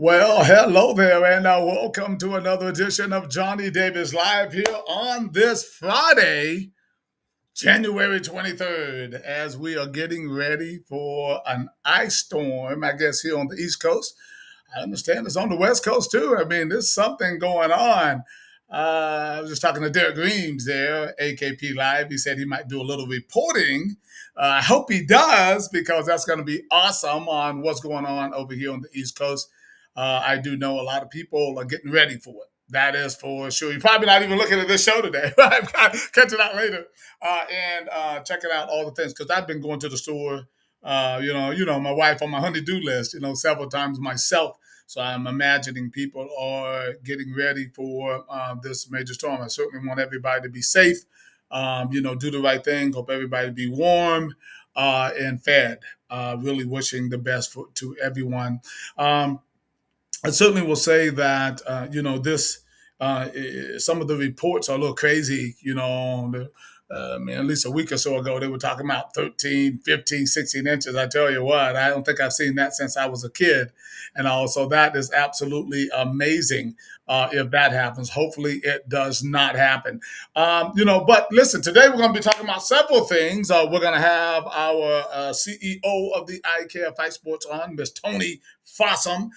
Well, hello there, and welcome to another edition of Johnny Davis Live here on this Friday, January 23rd, as we are getting ready for an ice storm, I guess, here on the East Coast. I understand it's on the West Coast too. I mean, there's something going on. I was just talking to Derek Reams there, AKP Live. He said he might do a little reporting. I hope he does because that's going to be awesome on what's going on over here on the East Coast. I do know a lot of people are getting ready for it. That is for sure. You're probably not even looking at this show today. Catch it out later and checking out all the things because I've been going to the store. My wife on my honey-do list. Several times myself. So I'm imagining people are getting ready for this major storm. I certainly want everybody to be safe. Do the right thing. Hope everybody be warm and fed. Really wishing the best to everyone. I certainly will say that this some of the reports are a little crazy. At least a week or so ago, they were talking about 13, 15, 16 inches. I tell you what, I don't think I've seen that since I was a kid. And also, that is absolutely amazing if that happens. Hopefully, it does not happen. But listen, today we're going to be talking about several things. We're going to have our CEO of the Eye Care Fight Sports on, Miss Tony Fossum.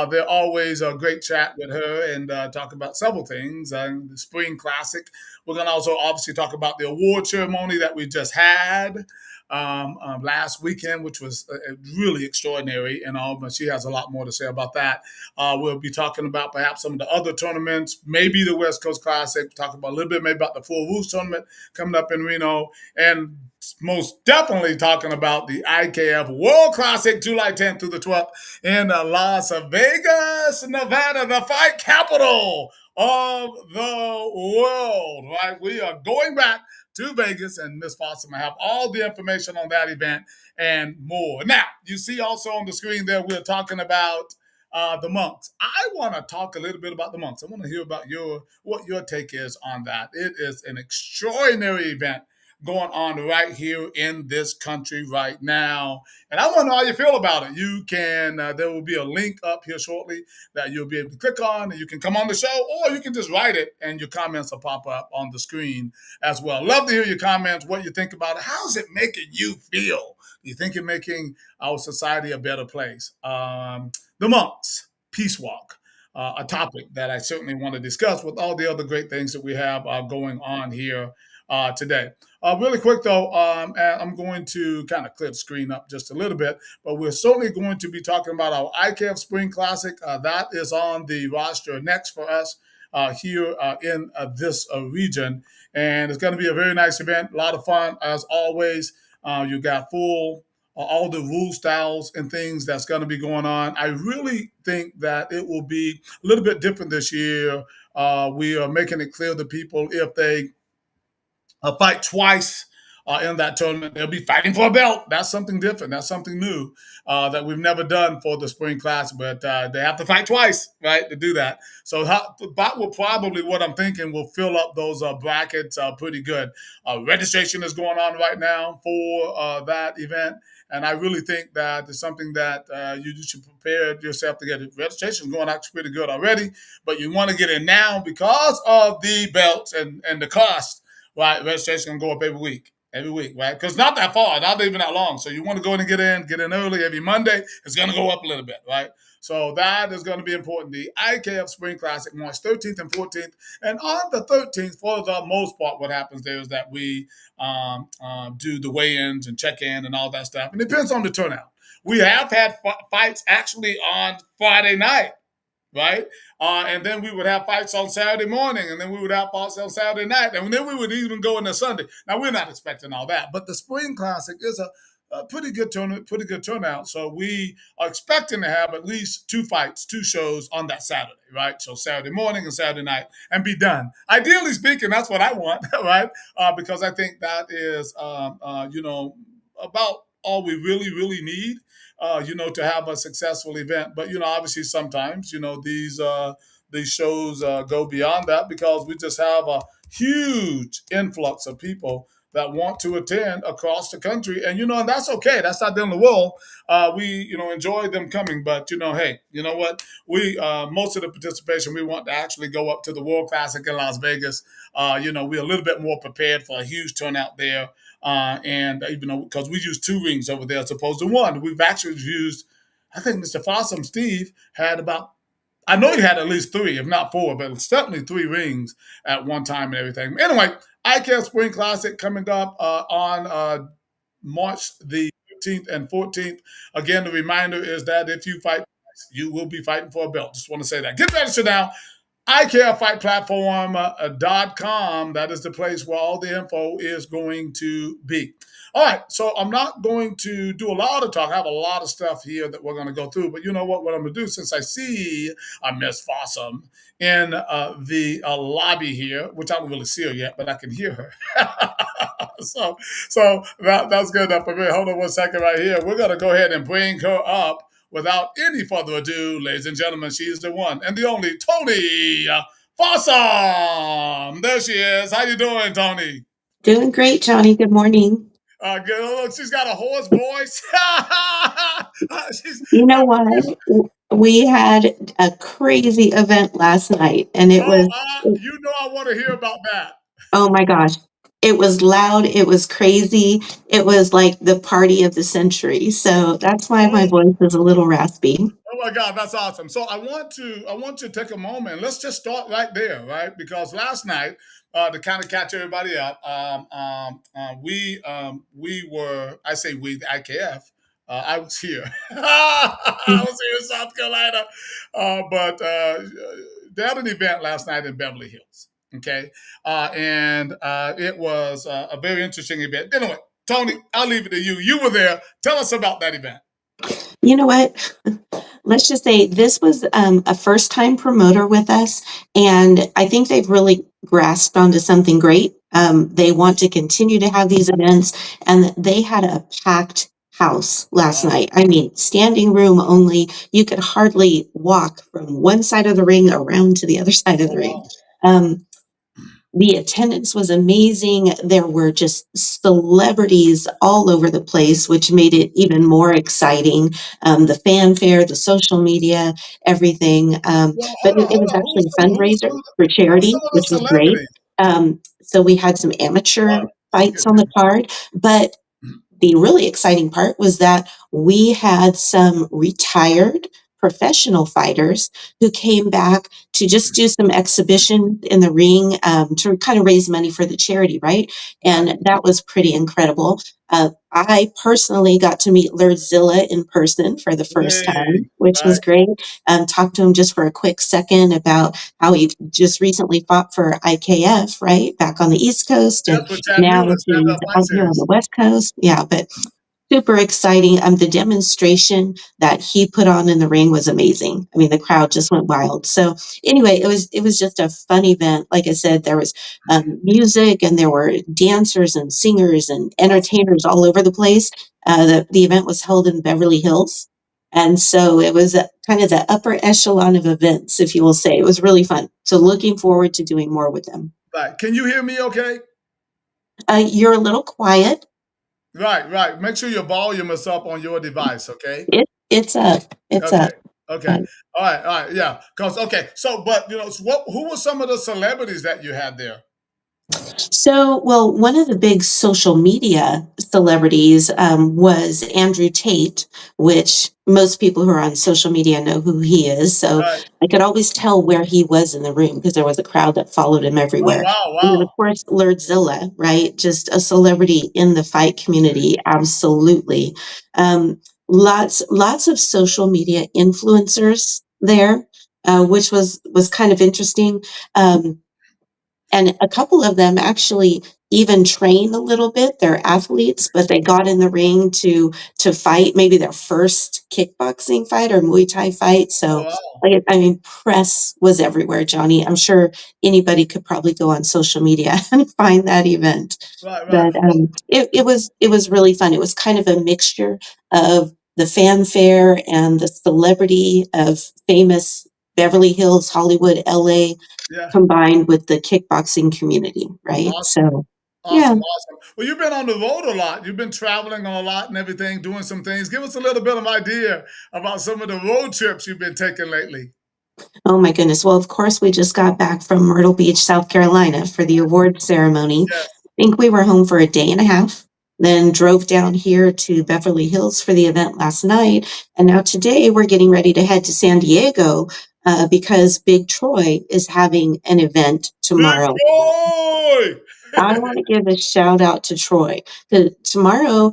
They're always a great chat with her and talk about several things. The Spring Classic. We're going to also obviously talk about the award ceremony that we just had last weekend, which was really extraordinary and all, but she has a lot more to say about that. We'll be talking about perhaps some of the other tournaments, maybe the West Coast Classic, talk about a little bit maybe about the Full Roofs tournament coming up in Reno, and most definitely talking about the IKF World Classic, July 10th through the 12th in Las Vegas, Nevada, the fight capital of the world, right? We are going back to Vegas, and Miss Fossum will have all the information on that event and more. Now, you see also on the screen there, we're talking about the monks. I want to talk a little bit about the monks. I want to hear about what your take is on that. It is an extraordinary event going on right here in this country right now. And I want to know how you feel about it. You can, there will be a link up here shortly that you'll be able to click on, and you can come on the show, or you can just write it and your comments will pop up on the screen as well. Love to hear your comments, what you think about it. How's it making you feel? Do you think it's making our society a better place? The monks, Peace Walk. A topic that I certainly want to discuss with all the other great things that we have going on here today. Really quick though, and I'm going to kind of clear the screen up just a little bit, but we're certainly going to be talking about our ICAF Spring Classic. That is on the roster next for us here in this region, and it's going to be a very nice event, a lot of fun as always. You got all the rule styles and things that's going to be going on. I really think that it will be a little bit different this year. We are making it clear to people if they fight twice in that tournament, they'll be fighting for a belt. That's something different. That's something new that we've never done for the Spring Class, but they have to fight twice, right, to do that. So that will probably, what I'm thinking, will fill up those brackets pretty good. Registration is going on right now for that event. And I really think that it's something that you should prepare yourself to get it. Registration is going actually pretty good already, but you want to get in now because of the belts and the cost. Right, registration can go up every week, right? Because not that far, not even that long. So you want to go in and get in early every Monday. It's going to go up a little bit, right? So that is going to be important. The IKF Spring Classic, March 13th and 14th. And on the 13th, for the most part, what happens there is that we do the weigh-ins and check-in and all that stuff. And it depends on the turnout. We have had fights actually on Friday night, right? And then we would have fights on Saturday morning, and then we would have fights on Saturday night, and then we would even go into Sunday. Now, we're not expecting all that, but the Spring Classic is a pretty good turnout. So we are expecting to have at least two shows on that Saturday, right? So Saturday morning and Saturday night, and be done. Ideally speaking, that's what I want, right? Because I think that is, about all we really, really need. To have a successful event. But, obviously sometimes, these shows go beyond that because we just have a huge influx of people that want to attend across the country. And, and that's okay. That's not the end of the world. We, enjoy them coming. But, hey, you know what? We, most of the participation, we want to actually go up to the World Classic in Las Vegas. We're a little bit more prepared for a huge turnout there. And even though, because we use two rings over there as opposed to one, we've actually used, I think Mr. Fossum Steve had about, I know he had at least three, if not four, but certainly three rings at one time and everything. Anyway, ICANN Spring Classic coming up on March the 13th and 14th. Again, the reminder is that if you fight, you will be fighting for a belt. Just want to say that. Get registered now. iCareFightPlatform.com. That is the place where all the info is going to be. All right, so I'm not going to do a lot of talk. I have a lot of stuff here that we're going to go through. But you know what? What I'm going to do, since I see Miss Fossum in the lobby here, which I don't really see her yet, but I can hear her. so that's good enough for me. Hold on one second right here. We're going to go ahead and bring her up. Without any further ado, ladies and gentlemen, she is the one and the only Tony Fossum. There she is. How you doing, Tony? Doing great, Johnny. Good morning. Good. Look, she's got a hoarse voice. she's You know what? We had a crazy event last night, and it was, I want to hear about that. oh my gosh, it was loud. It was crazy. It was like the party of the century. So that's why my Oh, voice is a little raspy. oh my God, that's awesome. So I want to take a moment. Let's just start right there, right? Because last night, to kind of catch everybody up, we were, I say we, the IKF. I was here. I was here in South Carolina, but they had an event last night in Beverly Hills. Okay, and it was a very interesting event. Anyway, Tony, I'll leave it to you. You were there. Tell us about that event. You know what? Let's just say this was a first time promoter with us, and I think they've really grasped onto something great. They want to continue to have these events, and they had a packed house last Wow. night. I mean, standing room only. You could hardly walk from one side of the ring around to the other side of the Oh ring. wow. Um, the attendance was amazing. There were just celebrities all over the place, which made it even more exciting. The fanfare, the social media, everything. Well, But hold on, it hold was on. actually a fundraiser for Who are charity, some of the which was great. celebrities? So we had some Wow, amateur that's fights good on the too. card, but the really exciting part was that we had some retired professional fighters who came back to just do some exhibition in the ring to kind of raise money for the charity, right? Right. And that was pretty incredible. I personally got to meet Lurdzilla in person for the first Yay. time, which Right. was great. Talked to him just for a quick second about how he just recently fought for IKF, right, back on the East Coast, Yes, and with Chattanooga, now Stand he's Up Fight out here on the Series. West Coast. Yeah, but super exciting. The demonstration that he put on in the ring was amazing. I mean, the crowd just went wild. So anyway, it was just a fun event. Like I said, there was music and there were dancers and singers and Awesome. entertainers all over the place. The event was held in Beverly Hills. And so it was kind of the upper echelon of events, if you will say. It was really fun. So looking forward to doing more with them. Right. Can you hear me okay? You're a little quiet. Right, right. Make sure your volume is up on your device, okay? It's up. It's Okay. up. Okay. All right, yeah. Cause okay. So but so who were some of the celebrities that you had there? So, well, one of the big social media celebrities was Andrew Tate, which most people who are on social media know who he is. So Right. I could always tell where he was in the room because there was a crowd that followed him Oh everywhere. wow, And then, of wow. course, Lurdzilla, right? Just a celebrity in the fight community. Absolutely. Lots of social media influencers there, which was kind of interesting. Um, and a couple of them actually even train a little bit. They're athletes, but they got in the ring to fight maybe their first kickboxing fight or Muay Thai fight. Oh So, wow. like, I mean, press was everywhere, Johnny. I'm sure anybody could probably go on social media and find that event. Right, right. But Well, it was really fun. It was kind of a mixture of the fanfare and the celebrity of famous Beverly Hills, Hollywood, LA, yeah. combined with the kickboxing community, right? Awesome. So Yeah. Awesome, awesome. Well, you've been on the road a lot. You've been traveling a lot and everything, doing some things. Give us a little bit of idea about some of the road trips you've been taking lately. Oh my goodness. Well, of course, we just got back from Myrtle Beach, South Carolina for the award ceremony. Yes. I think we were home for a day and a half, then drove down here to Beverly Hills for the event last night. And now today we're getting ready to head to San Diego because Big Troy is having an event Big tomorrow. boy! I want to give a shout out to Troy. Tomorrow,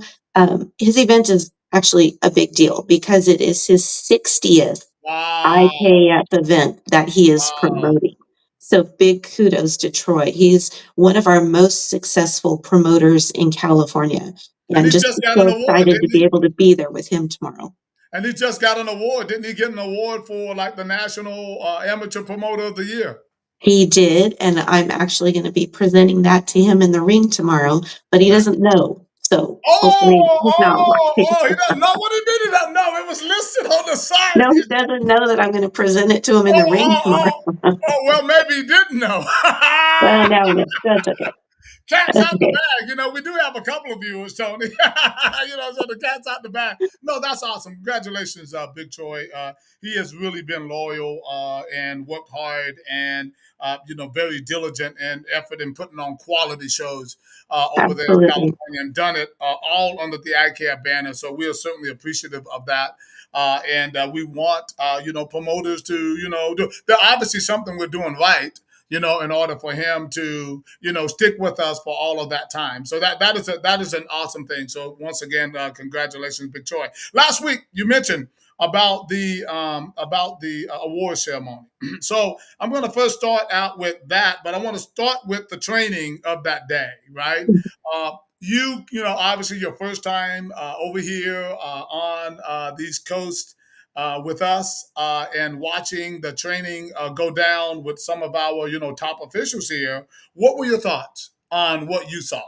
his event is actually a big deal because it is his 60th Wow. IKF event that he is Wow. promoting. So big kudos to Troy. He's one of our most successful promoters in California. And And he just just got so an award, excited to didn't he? be able to be there with him tomorrow. And he just got an award. Didn't he get an award for like the National Amateur Promoter of the Year? He did, and I'm actually going to be presenting that to him in the ring tomorrow, but he doesn't know. So hopefully he's not watching. He doesn't know what he mean. He doesn't know. It was listed on the side. No, he doesn't know that I'm going to present it to him in the Oh, ring oh, tomorrow. oh. Oh, well, maybe he didn't know. Well, now he knows. That's okay. Cat's That's out the okay. bag. We do have a couple of viewers, Tony. So the cat's out the bag. No, that's awesome. Congratulations, Big Troy. He has really been loyal and worked hard and very diligent and effort in putting on quality shows over there in Absolutely. California and done it all under the ICAP banner. So we are certainly appreciative of that. And we want promoters to do. They're obviously something we're doing right, in order for him to, stick with us for all of that time. So that is an awesome thing. So once again, congratulations, Big Troy. Last week you mentioned about the award ceremony. So I'm going to first start out with that, but I want to start with the training of that day, right? Obviously your first time over here on the East Coast with us and watching the training go down with some of our, top officials here. What were your thoughts on what you saw?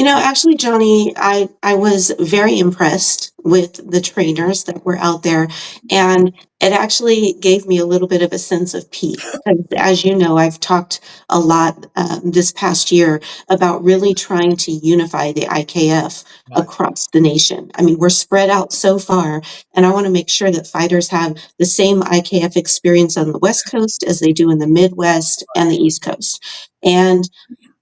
Actually, Johnny, I was very impressed with the trainers that were out there, and it actually gave me a little bit of a sense of peace. Because as you know, I've talked a lot this past year about really trying to unify the IKF Right, across the nation. I mean, we're spread out so far, and I want to make sure that fighters have the same IKF experience on the West Coast as they do in the Midwest and the East Coast. And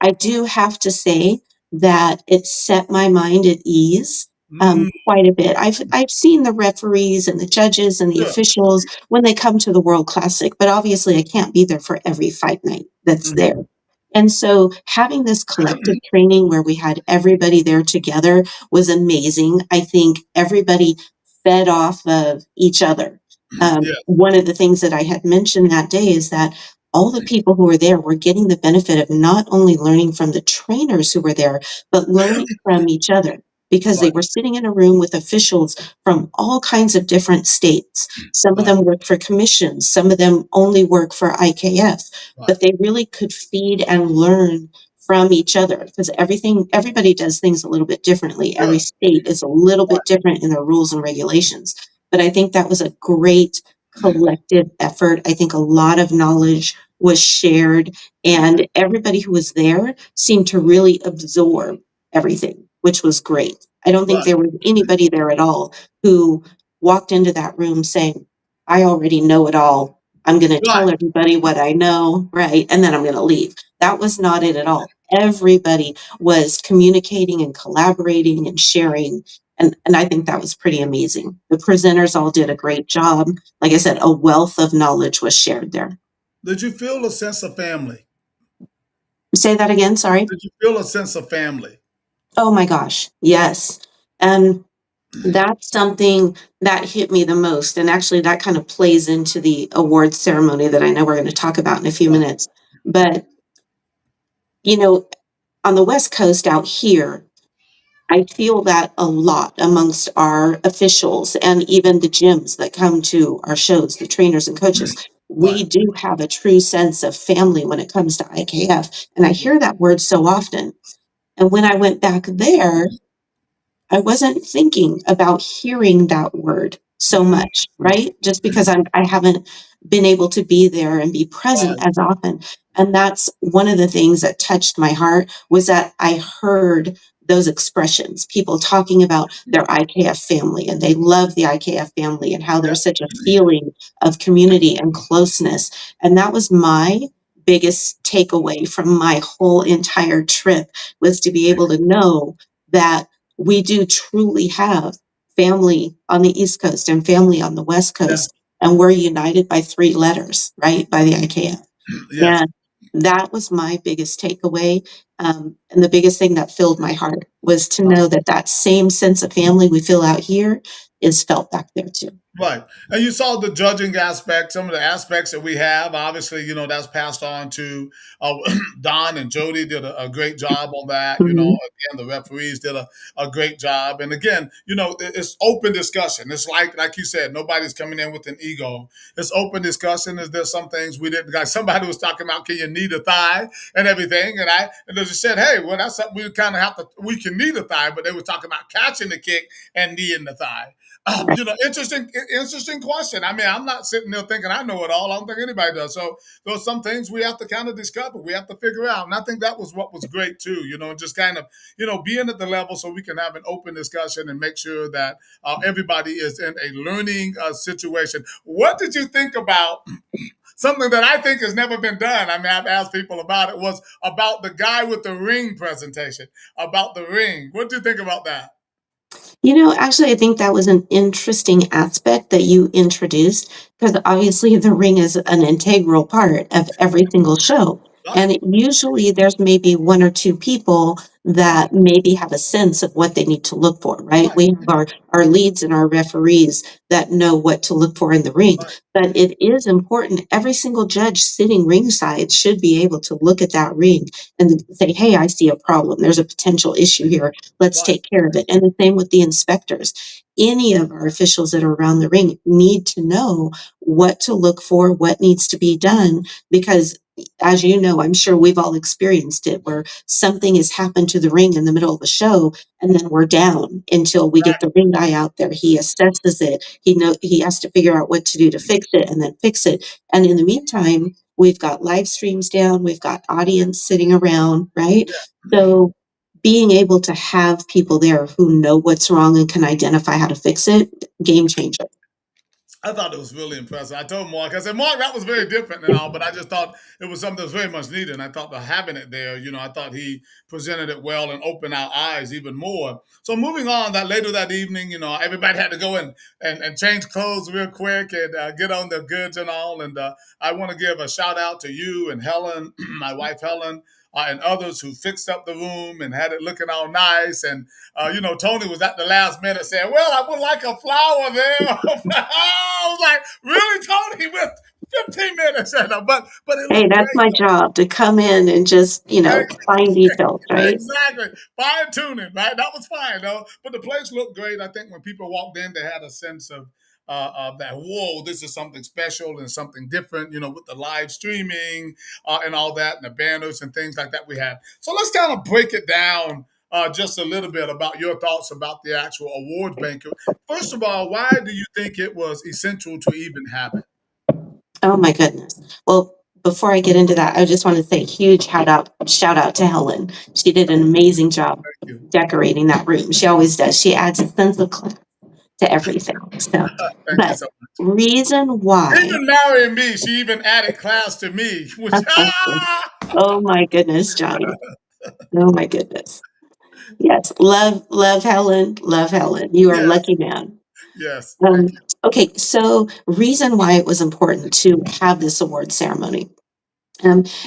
I do have to say that it set my mind at ease, mm, quite a bit. I've seen the referees and the judges and the sure. officials when they come to the World Classic, but obviously I can't be there for every fight night that's there. Mhm. And so having this collective training where we had everybody there together was amazing. I think everybody fed off of each other. Yeah, One of the things that I had mentioned that day is that all the people who were there were getting the benefit of not only learning from the trainers who were there, but learning from each other because they right, were sitting in a room with officials from all kinds of different states. Some of right, them work for commissions, some of them only work for IKF, right. but they really could feed and learn from each other because everybody does things a little bit differently. Every Sure. state is a little Right. bit different in their rules and regulations. But I think that was a great collective effort. I think a lot of knowledge was shared, and everybody who was there seemed to really absorb everything, which was great. I don't think Right. there was anybody there at all who walked into that room saying, I already know it all. I'm going to Right. tell everybody what I know, right? And then I'm going to leave. That was not it at all. Everybody was communicating and collaborating and sharing. And I think that was pretty amazing. The presenters all did a great job. Like I said, a wealth of knowledge was shared there. Did you feel a sense of family? Say that again, sorry. Did you feel a sense of family? Oh my gosh, yes. And that's something that hit me the most. And actually, that kind of plays into the awards ceremony that I know we're going to talk about in a few Right. minutes. But, you know, on the West Coast out here, I feel that a lot amongst our officials and even the gyms that come to our shows, the trainers and coaches. Right. We do have a true sense of family when it comes to IKF. And I hear that word so often. And when I went back there, I wasn't thinking about hearing that word so Mm, much, right? Just because I haven't been able to be there and be present right. as often. And that's one of the things that touched my heart was that I heard those expressions, people talking about their IKF family and they love the IKF family and how Yeah. there's such a feeling of community and closeness. And that was my biggest takeaway from my whole entire trip was to be able to know that we do truly have family on the East Coast and family on the West Yeah. Coast. And we're united by three letters, right? By the IKF. Yes. And that was my biggest takeaway. And the biggest thing that filled my heart was to know that that same sense of family we feel out here is felt back there too. Right. And you saw the judging aspect, some of the aspects that we have. Obviously, that's passed on to Don and Jody did a great job on that. Mhm. Again, the referees did a great job. And again, it's open discussion. It's like you said, nobody's coming in with an ego. It's open discussion. Is there some things we didn't, like somebody was talking about, can you knee the thigh and everything? And they just said, hey, well, that's something we kind of we can knee the thigh, but they were talking about catching the kick and kneeing the thigh. Right. Interesting question. I mean, I'm not sitting there thinking I know it all. I don't think anybody does. So there's some things we have to kind of discover. We have to figure out. And I think that was what was great too. Just kind of being at the level so we can have an open discussion and make sure that everybody is in a learning situation. What did you think about something that I think has never been done? I mean, I've asked people about it. Was about the guy with the ring presentation about the ring. What do you think about that? Actually, I think that was an interesting aspect that you introduced because obviously the ring is an integral part of every single show. Right. And usually there's maybe one or two people that maybe have a sense of what they need to look for, right? Right. We have our leads and our referees that know what to look for in the ring. Right. But it is important. Every single judge sitting ringside should be able to look at that ring and say, hey, I see a problem. There's a potential issue here. Let's Right. take care of it. And the same with the inspectors. Any of our officials that are around the ring need to know what to look for, what needs to be done, because as you know, I'm sure we've all experienced it where something has happened to the ring in the middle of a show and then we're down until we get the ring guy out there. He assesses it. He has to figure out what to do to fix it and then fix it. And in the meantime, we've got live streams down, we've got audience sitting around, right? So being able to have people there who know what's wrong and can identify how to fix it, game changer. I thought it was really impressive. I told Mark, I said, Mark, that was very different and all, but I just thought it was something that was very much needed. And I thought by having it there, I thought he presented it well and opened our eyes even more. So moving on, that later that evening, everybody had to go in and change clothes real quick and get on their goods and all. And I want to give a shout out to you and Helen, my wife Helen, and others who fixed up the room and had it looking all nice. And Tony was at the last minute saying, "Well, I would like a flower there." I was like, "Really, Tony?" With 15 minutes, but it Hey, looked that's great my though. job to come in and just, find details, right? Exactly. Fine tuning, right? That was fine, though. But the place looked great. I think when people walked in, they had a sense of that, whoa, this is something special and something different, with the live streaming and all that and the banners and things like that we had. So let's kind of break it down just a little bit about your thoughts about the actual awards banquet. First of all, why do you think it was essential to even have it? Oh my goodness. Well, before I get into that, I just want to say huge shout out to Helen. She did an amazing job Thank you. decorating that room. She always does. She adds a sense of class to everything. So, Thank you but so much. reason why. Even marrying me, she even added class to me, which Oh my goodness, Johnny. Oh my goodness. Yes, love Helen, love Helen. You are a yes, lucky man. yes, thank Um, you. okay, so reason why it was important to have this award ceremony.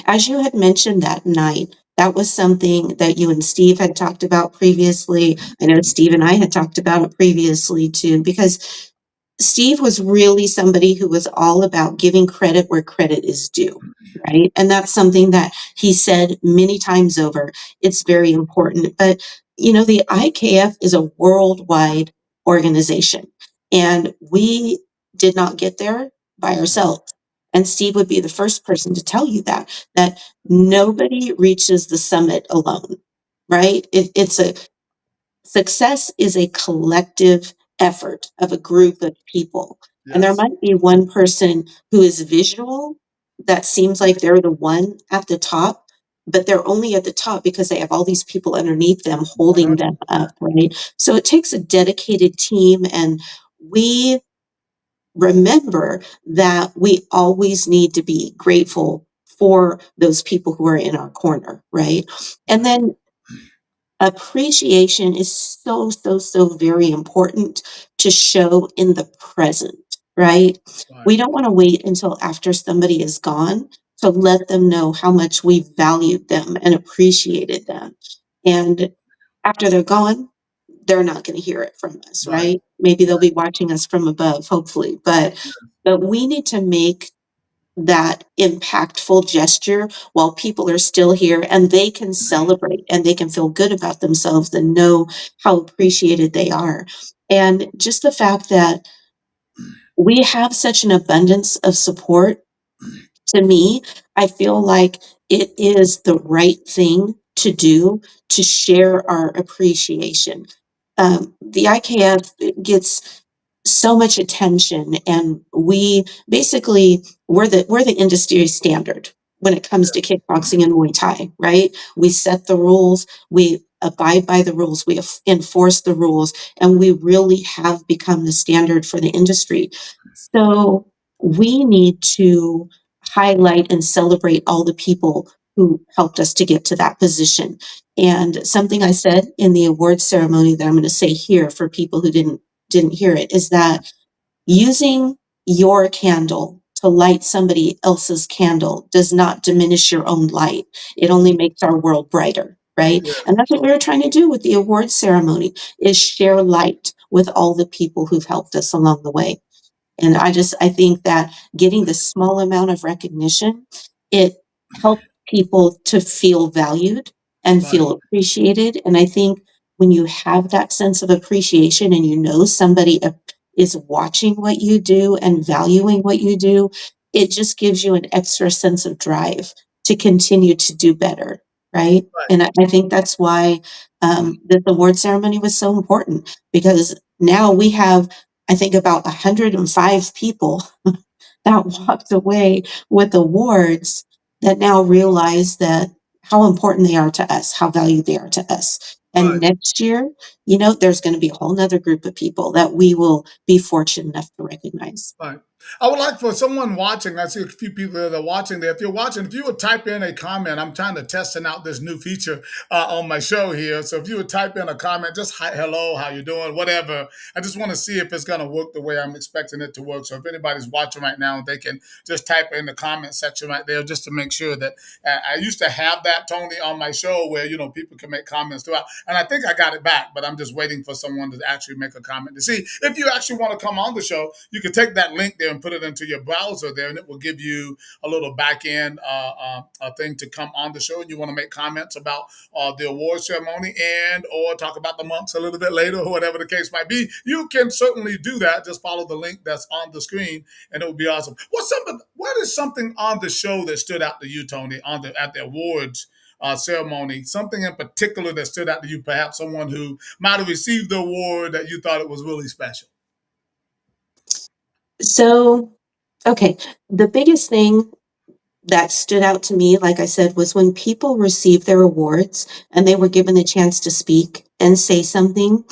As you had mentioned that night, that was something that you and Steve had talked about previously. I know Steve and I had talked about it previously too, because Steve was really somebody who was all about giving credit where credit is due, right? And that's something that he said many times over. It's very important. But, the IKF is a worldwide organization, and we did not get there by ourselves. And Steve would be the first person to tell you that nobody reaches the summit alone, right? It's a Success is a collective effort of a group of people. And there Yes, might be one person who is visual, that seems like they're the one at the top, but they're only at the top because they have all these people underneath them holding them 100%. up, right? So it takes a dedicated team, and we remember that we always need to be grateful for those people who are in our corner, right? And Right. then appreciation is so, so, so very important to show in the present, right? Right. We don't want to wait until after somebody is gone to let them know how much we valued them and appreciated them. And after they're gone, they're not going to hear it from us, Right. right? Maybe they'll be watching us from above, hopefully, but we need to make that impactful gesture while people are still here, and they can celebrate and they can feel good about themselves and know how appreciated they are. And just the fact that we have such an abundance of support, to me, I feel like it is the right thing to do to share our appreciation. The IKF gets so much attention, and we basically we're the industry standard when it comes to kickboxing and Muay Thai, right? We set the rules, we abide by the rules, we enforce the rules, and we really have become the standard for the industry. So we need to highlight and celebrate all the people who helped us to get to that position. And something I said in the awards ceremony that I'm going to say here for people who didn't hear it is that using your candle to light somebody else's candle does not diminish your own light. It only makes our world brighter, right? Yeah. And that's what we were trying to do with the awards ceremony, is share light with all the people who've helped us along the way. And I think that getting the small amount of recognition, it helps people to feel valued and Right. feel appreciated. And I think when you have that sense of appreciation and you know somebody is watching what you do and valuing what you do, it just gives you an extra sense of drive to continue to do better, right? Right. And I think that's why this award ceremony was so important, because now we have, I think, about 105 people that walked away with awards that now realize that how important they are to us, how valued they are to us. And Right. next year, there's going to be a whole nother group of people that we will be fortunate enough to recognize. Right. I would like for someone watching, I see a few people that are watching there. If you're watching, if you would type in a comment, I'm trying to testing out this new feature on my show here. So if you would type in a comment, just hi, hello, how you doing, whatever. I just want to see if it's going to work the way I'm expecting it to work. So if anybody's watching right now, they can just type in the comment section right there just to make sure that I used to have that, Tony, on my show where, people can make comments throughout. And I think I got it back, but I'm just waiting for someone to actually make a comment to see if you actually want to come on the show. You can take that link there and put it into your browser there, and it will give you a little back end thing to come on the show. And you want to make comments about the award ceremony and or talk about the months a little bit later, or whatever the case might be. You can certainly do that. Just follow the link that's on the screen, and it will be awesome. What is something on the show that stood out to you, Tony, at the awards ceremony? Something in particular that stood out to you? Perhaps someone who might have received the award that you thought it was really special. So, okay, the biggest thing that stood out to me, like I said, was when people received their awards and they were given the chance to speak and say something.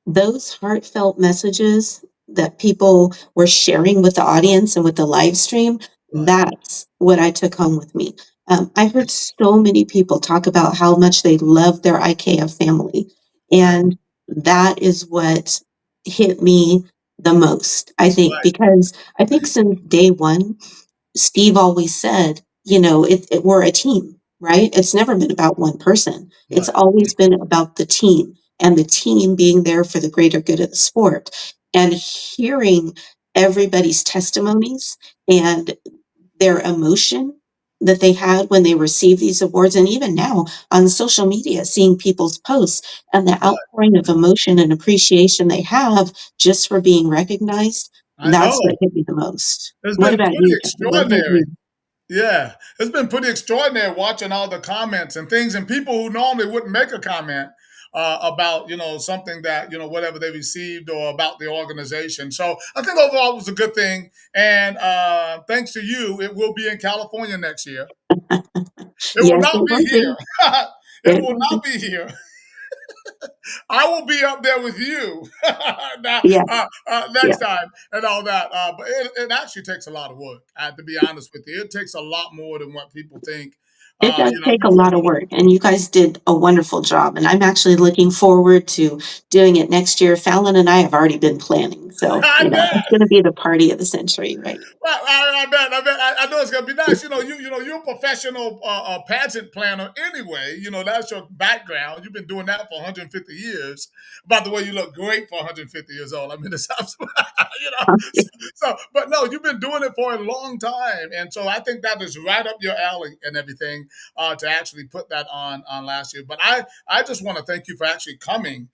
Those heartfelt messages that people were sharing with the audience and with the live stream, Right. that's what I took home with me. I heard so many people talk about how much they love their IKF family. Right. And that is what hit me the most, I think, Right. because I think since day one, Steve always said, we're a team, right? It's never been about one person. It's Right. always been about the team, and the team being there for the greater good of the sport. And hearing everybody's testimonies and their emotion that they had when they received these awards, and even now on social media, seeing people's posts and the Right. outpouring of emotion and appreciation they have just for being recognized, I that's know. what hit me the most. It's What been about pretty you, John? What hit extraordinary. you? Yeah, it's been pretty extraordinary watching all the comments and things, and people who normally wouldn't make a comment about something that whatever they received or about the organization. So I think overall it was a good thing. And thanks to you, it will be in California next year. It will Yes, not it be will be. here. It It will will be. not be here. I will be up there with you now, Yeah, next yeah. time and all that. But it actually takes a lot of work. To be honest with you, it takes a lot more than what people think. It does take a You lot of work, and you guys did a wonderful job, and I'm actually looking forward to doing it next year. Fallon and I have already been planning, so, I it's bet. gonna be the party of the century, right? Well, I bet. I know it's gonna be nice. You're a professional pageant planner anyway. That's your background. You've been doing that for 150 years. By the way, you look great for 150 years old. I mean, it's absolutely, you know. But no, you've been doing it for a long time, and so I think that is right up your alley and everything to actually put that on last year. But I just want to thank you for actually coming.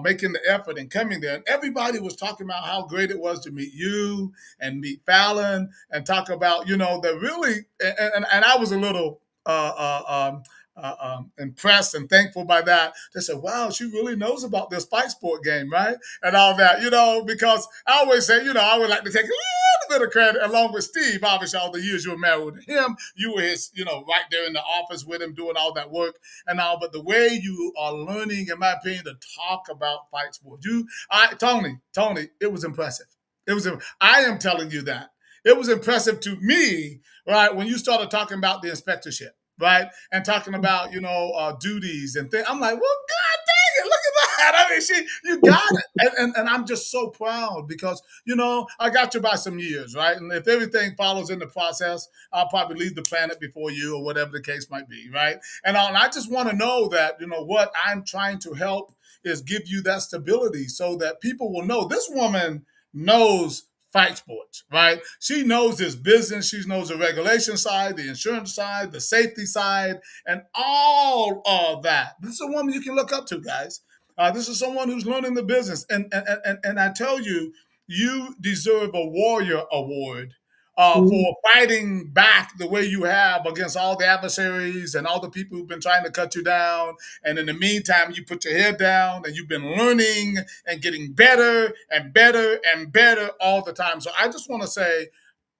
Making the effort and coming there. And everybody was talking about how great it was to meet you and meet Fallon and talk about, the really, and I was a little impressed and thankful by that. They said, wow, she really knows about this fight sport game, right? And all that, because I always say, I would like to take a little bit of credit along with Steve. Obviously, all the years you were married with him, you were his, right there in the office with him doing all that work and all. But the way you are learning, in my opinion, to talk about fight sports, Tony, it was impressive. It was. I am telling you that it was impressive to me, right? When you started talking about the inspectorship, right, and talking about duties and things. I'm like, well, God dang it, look at that! I mean, you got it, and I'm just so proud because I got you by some years, right? And if everything follows in the process, I'll probably leave the planet before you or whatever the case might be, right? And I just want to know that what I'm trying to help is give you that stability so that people will know this woman knows fight sports, right? She knows this business. She knows the regulation side, the insurance side, the safety side, and all of that. This is a woman you can look up to, guys. This is someone who's learning the business. And I tell you, you deserve a warrior award Mm. for fighting back the way you have against all the adversaries and all the people who've been trying to cut you down. And in the meantime, you put your head down and you've been learning and getting better and better and better all the time. So I just want to say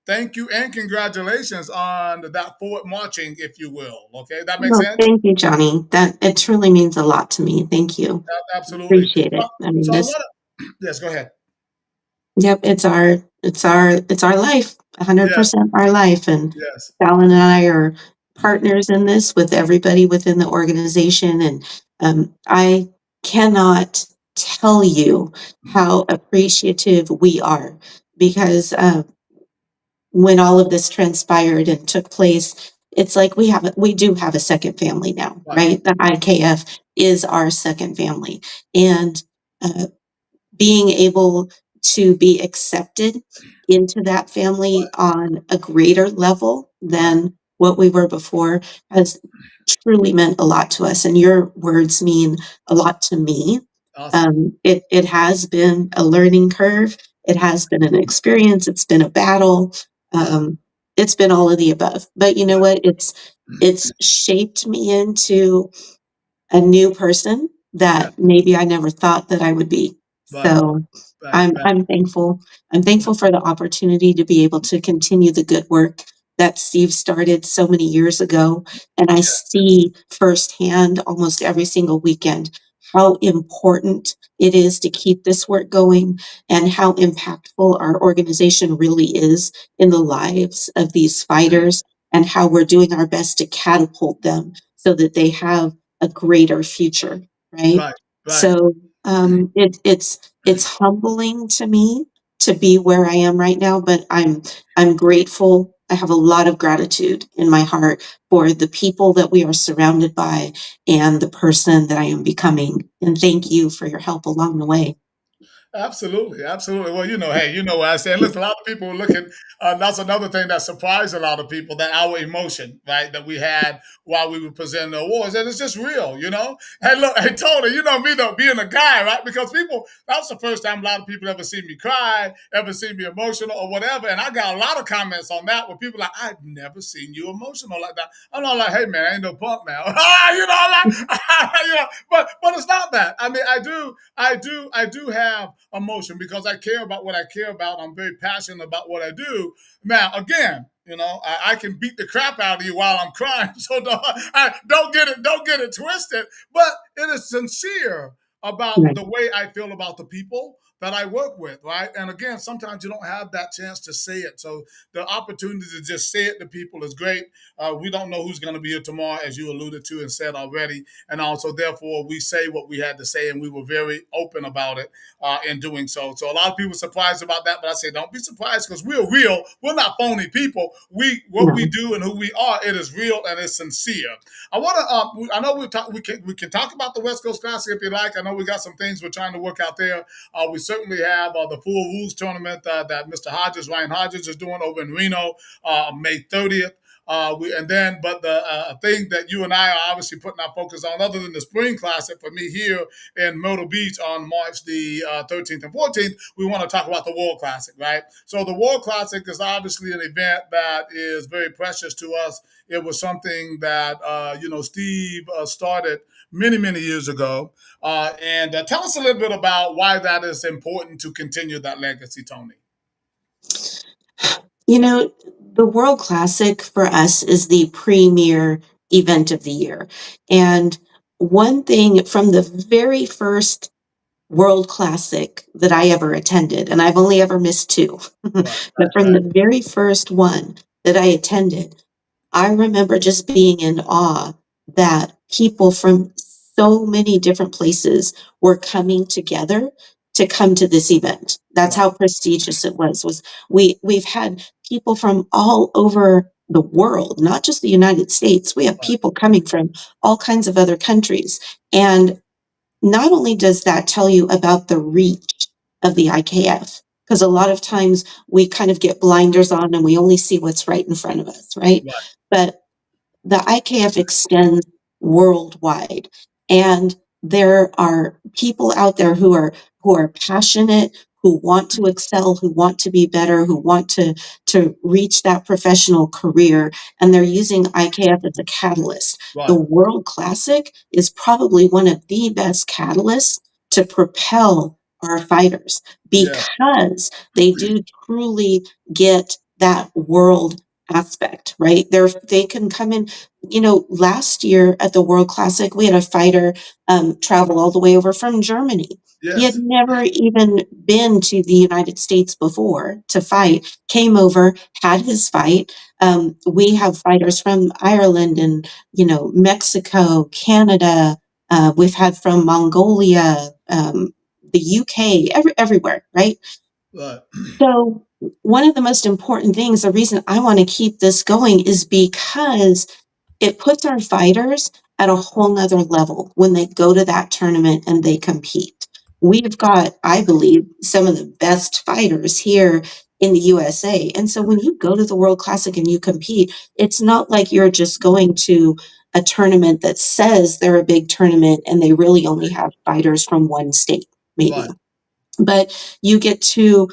thank you and congratulations on that forward marching, if you will. Okay, that makes Well, sense? thank you, Johnny. That it truly means a lot to me. Thank you. Absolutely. Appreciate it. I mean, So I this. want to, yes, go ahead. Yep, it's our life, Yes, 100% our life, and yes, Fallon and I are partners in this with everybody within the organization, and, I cannot tell you how appreciative we are because, when all of this transpired and took place, it's like we do have a second family now, right, right? The IKF is our second family, and, uh being able to be accepted into that family right, on a greater level right. than what we were before has truly meant a lot to us. And your words mean a lot to me. Awesome. It has been a learning curve. It has been an experience. It's been a battle. Um, it's been all of the above. But you know Right, what? It's shaped me into a new person yeah, that maybe I never thought that I would be. right, So right, I'm right. I'm thankful. I'm thankful for the opportunity to be able to continue the good work that Steve started so many years ago. And I Yeah, see firsthand almost every single weekend how important it is to keep this work going and how impactful our organization really is in the lives of these fighters and how we're doing our best to catapult them so that they have a greater future, right? right, right. So it's humbling to me to be where I am right now, but I'm grateful. I have a lot of gratitude in my heart for the people that we are surrounded by and the person that I am becoming. And thank you for your help along the way. Absolutely, absolutely. Well, hey, you know what I say. And listen, a lot of people are looking. That's another thing that surprised a lot of people, that our emotion, right, that we had while we were presenting the awards, and it's just real, you know. Hey, look, hey, Tony, you know me though, being a guy, right? Because people, that's the first time a lot of people ever seen me cry, ever seen me emotional or whatever, and I got a lot of comments on that where people are like, I've never seen you emotional like that. I'm not like, hey man, I ain't no punk now, you know, like, but it's not that. I mean, I do have emotion because I care about what I care about. I'm very passionate about what I do. Now, again, I can beat the crap out of you while I'm crying. So don't get it twisted. But it is sincere about Right. the way I feel about the people that I work with, right? And again, sometimes you don't have that chance to say it. So the opportunity to just say it to people is great. We don't know who's going to be here tomorrow, as you alluded to and said already. And also, therefore, we say what we had to say, and we were very open about it in doing so. So a lot of people are surprised about that, but I say don't be surprised because we're real. We're not phony people. What we No. do and who we are, it is real and it's sincere. I want to. I know we can talk about the West Coast Classic if you like. I know we got some things we're trying to work out there. We certainly have the Full Rules tournament that Mr. Ryan Hodges, is doing over in Reno, May 30th. But the thing that you and I are obviously putting our focus on, other than the Spring Classic for me here in Myrtle Beach on March the 13th and 14th, we want to talk about the World Classic, right? So the World Classic is obviously an event that is very precious to us. It was something that Steve started many, many years ago. And tell us a little bit about why that is important to continue that legacy, Tony. You know, the World Classic for us is the premier event of the year. And one thing from the very first World Classic that I ever attended, and I've only ever missed two, Right, but right, from right, the very first one that I attended, I remember just being in awe that people from so many different places were coming together to come to this event. That's right, how prestigious it was we've had people from all over the world, not just the United States. We have right, people coming from all kinds of other countries. And not only does that tell you about the reach of the IKF, because a lot of times we kind of get blinders on and we only see what's right in front of us, right? right, But the IKF extends worldwide, and there are people out there who are passionate, who want to excel, who want to be better, who want to reach that professional career, and they're using IKF as a catalyst. The right. World Classic is probably one of the best catalysts to propel our fighters Yes, because they do truly get that world aspect, right? They can come in. Last year at the World Classic, we had a fighter travel all the way over from Germany. He had yes, never even been to the United States before to fight, came over, had his fight. We have fighters from Ireland and, Mexico, Canada. We've had from Mongolia, the UK, everywhere, right? right, So, one of the most important things, the reason I want to keep this going is because it puts our fighters at a whole nother level when they go to that tournament and they compete. We've got, I believe, some of the best fighters here in the USA. And so when you go to the World Classic and you compete, it's not like you're just going to a tournament that says they're a big tournament and they really only have fighters from one state, maybe, right. but you get to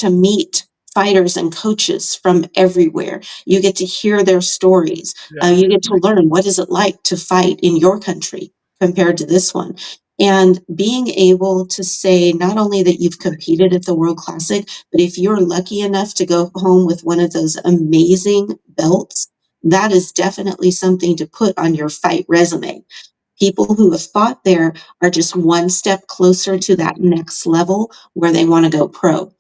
meet fighters and coaches from everywhere. You get to hear their stories. Yeah, You get to learn what is it like to fight in your country compared to this one. And being able to say not only that you've competed at the World Classic, but if you're lucky enough to go home with one of those amazing belts, that is definitely something to put on your fight resume. People who have fought there are just one step closer to that next level where they want to go pro.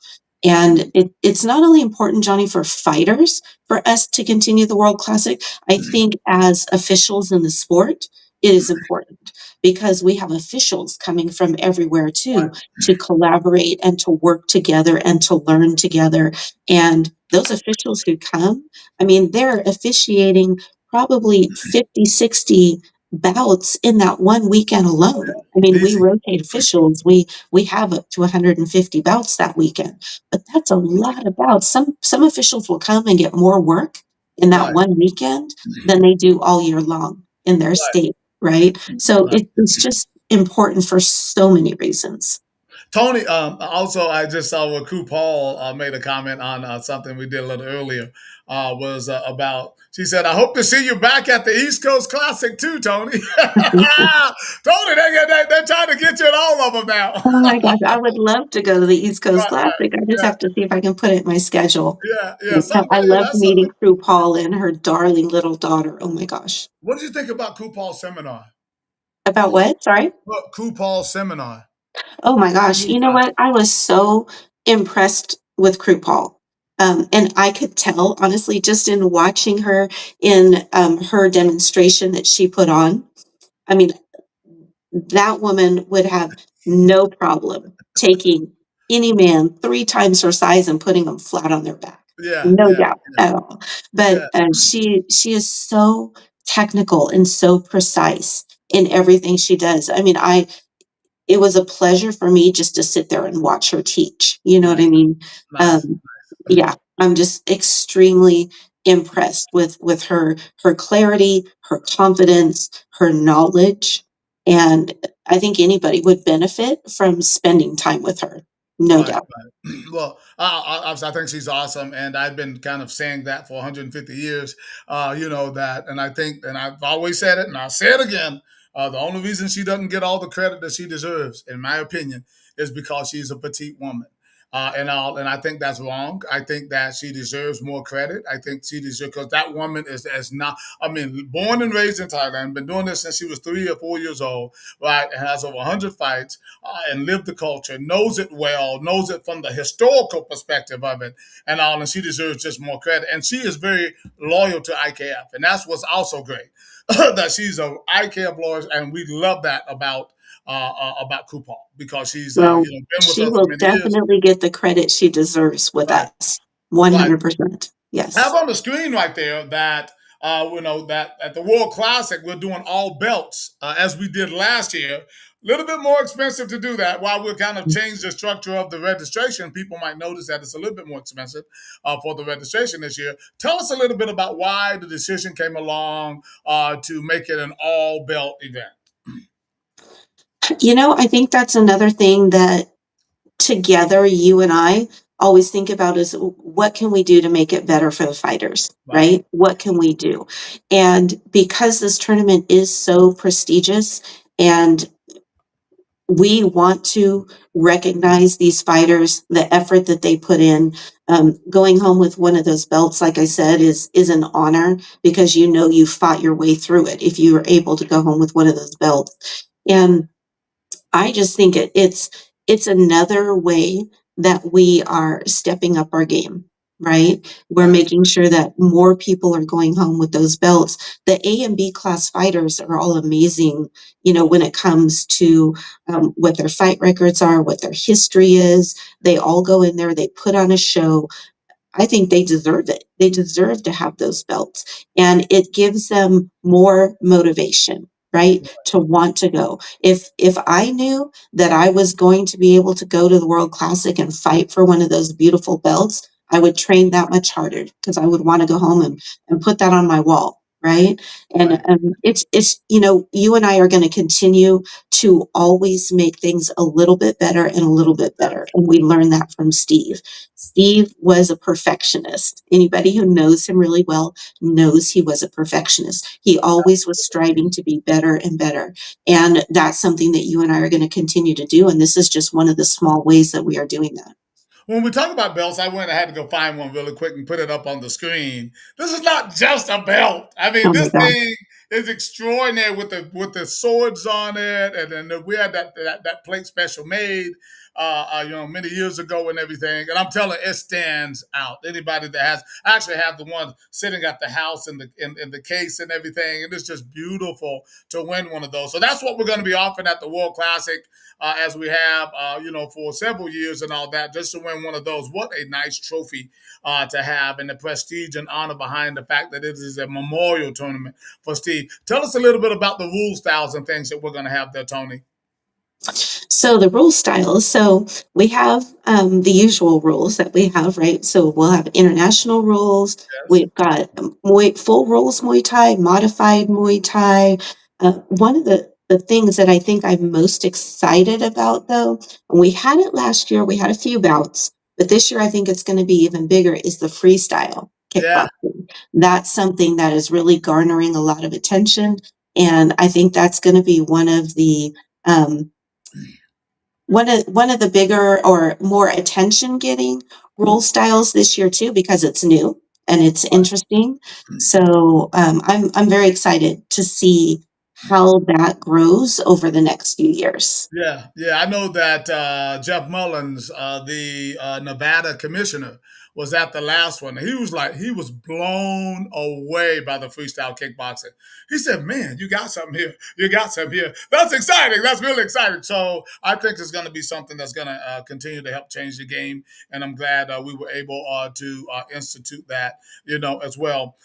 And it's not only important, Johnny, for fighters for us to continue the World Classic. I think as officials in the sport, it is important because we have officials coming from everywhere too right, to collaborate and to work together and to learn together. And those officials who come, I mean, they're officiating probably 50, 60 bouts in that one weekend alone. I mean, we Easy. rotate officials. We have up to 150 bouts that weekend, but that's a lot of bouts. Some officials will come and get more work in that Right. one weekend than they do all year long in their Right. state, right? So Right. it's just important for so many reasons. Tony, also, I just saw where Crew Paul made a comment on something we did a little earlier. Was about, she said, I hope to see you back at the East Coast Classic too, Tony. Tony, they're trying to get you at all of them now. Oh my gosh, I would love to go to the East Coast Right, right. Classic. I just Yeah, have to see if I can put it in my schedule. yeah, yeah. I Someday, loved that's meeting something. Crew Paul and her darling little daughter. Oh my gosh. What did you think about Crew Paul's seminar? About what? Sorry? Well, Crew Paul's seminar. Oh my gosh. New You know class. what? I was so impressed with Crew Paul. And I could tell, honestly, just in watching her in her demonstration that she put on. I mean, that woman would have no problem taking any man 3 times her size and putting them flat on their back. Yeah, No yeah, doubt at all. But, yeah. she is so technical and so precise in everything she does. I mean, I it was a pleasure for me just to sit there and watch her teach, you know what I Nice, mean? nice. Um, yeah, I'm just extremely impressed with her clarity, her confidence, her knowledge, and I think anybody would benefit from spending time with her, no Right, doubt. right. Well, I think she's awesome, and I've been kind of saying that for 150 years. You know that, and I think, and I've always said it, and I'll say it again. The only reason she doesn't get all the credit that she deserves, in my opinion, is because she's a petite woman. And I think that's wrong. I think that she deserves more credit. I think she deserves, because that woman is not. I mean, born and raised in Thailand, been doing this since she was 3 or 4 years old. Right, and has over 100 fights, and lived the culture, knows it well, knows it from the historical perspective of it, and all. And she deserves just more credit. And she is very loyal to IKF, and that's what's also great that she's a IKF lawyer, and we love that about Kupal, because she's Well, been with she us for will many years. definitely get the credit she deserves with Right, us, right. 100%. I have Yes. on the screen right there that that at the World Classic we're doing all belts as we did last year. A little bit more expensive to do that. While we're kind of changed the structure of the registration, people might notice that it's a little bit more expensive for the registration this year. Tell us a little bit about why the decision came along to make it an all belt event. I think that's another thing that together, you and I always think about is what can we do to make it better for the fighters, Right, right? What can we do? And because this tournament is so prestigious and we want to recognize these fighters, the effort that they put in. Going home with one of those belts, like I said, is an honor because you fought your way through it if you were able to go home with one of those belts. And I just think it's another way that we are stepping up our game, right? We're right, making sure that more people are going home with those belts. The A and B class fighters are all amazing, when it comes to what their fight records are, what their history is. They all go in there, they put on a show. I think they deserve it. They deserve to have those belts. And it gives them more motivation, right? To want to go. If I knew that I was going to be able to go to the World Classic and fight for one of those beautiful belts, I would train that much harder because I would want to go home and put that on my wall. Right. And right. you and I are going to continue to always make things a little bit better and a little bit better. And we learned that from Steve. Steve was a perfectionist. Anybody who knows him really well knows he was a perfectionist. He always was striving to be better and better. And that's something that you and I are going to continue to do. And this is just one of the small ways that we are doing that. When we talk about belts, I went. I had to go find one really quick and put it up on the screen. This is not just a belt. I mean, Oh my this God. thing is extraordinary with the swords on it, and then we had that plate special made. many years ago and everything. And I'm telling you, it stands out. Anybody that has, I actually have the one sitting at the house in the case and everything, and it's just beautiful to win one of those. So that's what we're going to be offering at the World Classic, as we have, for several years and all that, just to win one of those. What a nice trophy to have, and the prestige and honor behind the fact that it is a memorial tournament for Steve. Tell us a little bit about the rule styles and things that we're going to have there, Tony. So the rule styles. So we have the usual rules that we have, right? So we'll have international rules. Yes. We've got full rules Muay Thai, modified Muay Thai. One of the things that I think I'm most excited about, though, and we had it last year, we had a few bouts, but this year I think it's going to be even bigger, is the freestyle Yeah. kickboxing. That's something that is really garnering a lot of attention. And I think that's going to be um, one of the bigger or more attention getting role styles this year too, because it's new and it's interesting. So I'm very excited to see how that grows over the next few years. Yeah, yeah, I know that Jeff Mullins, the Nevada commissioner, was at the last one. He was blown away by the freestyle kickboxing. He said, "Man, you got something here. You got something here. That's exciting. That's really exciting." So I think it's going to be something that's going to continue to help change the game, and I'm glad we were able to institute that, as well.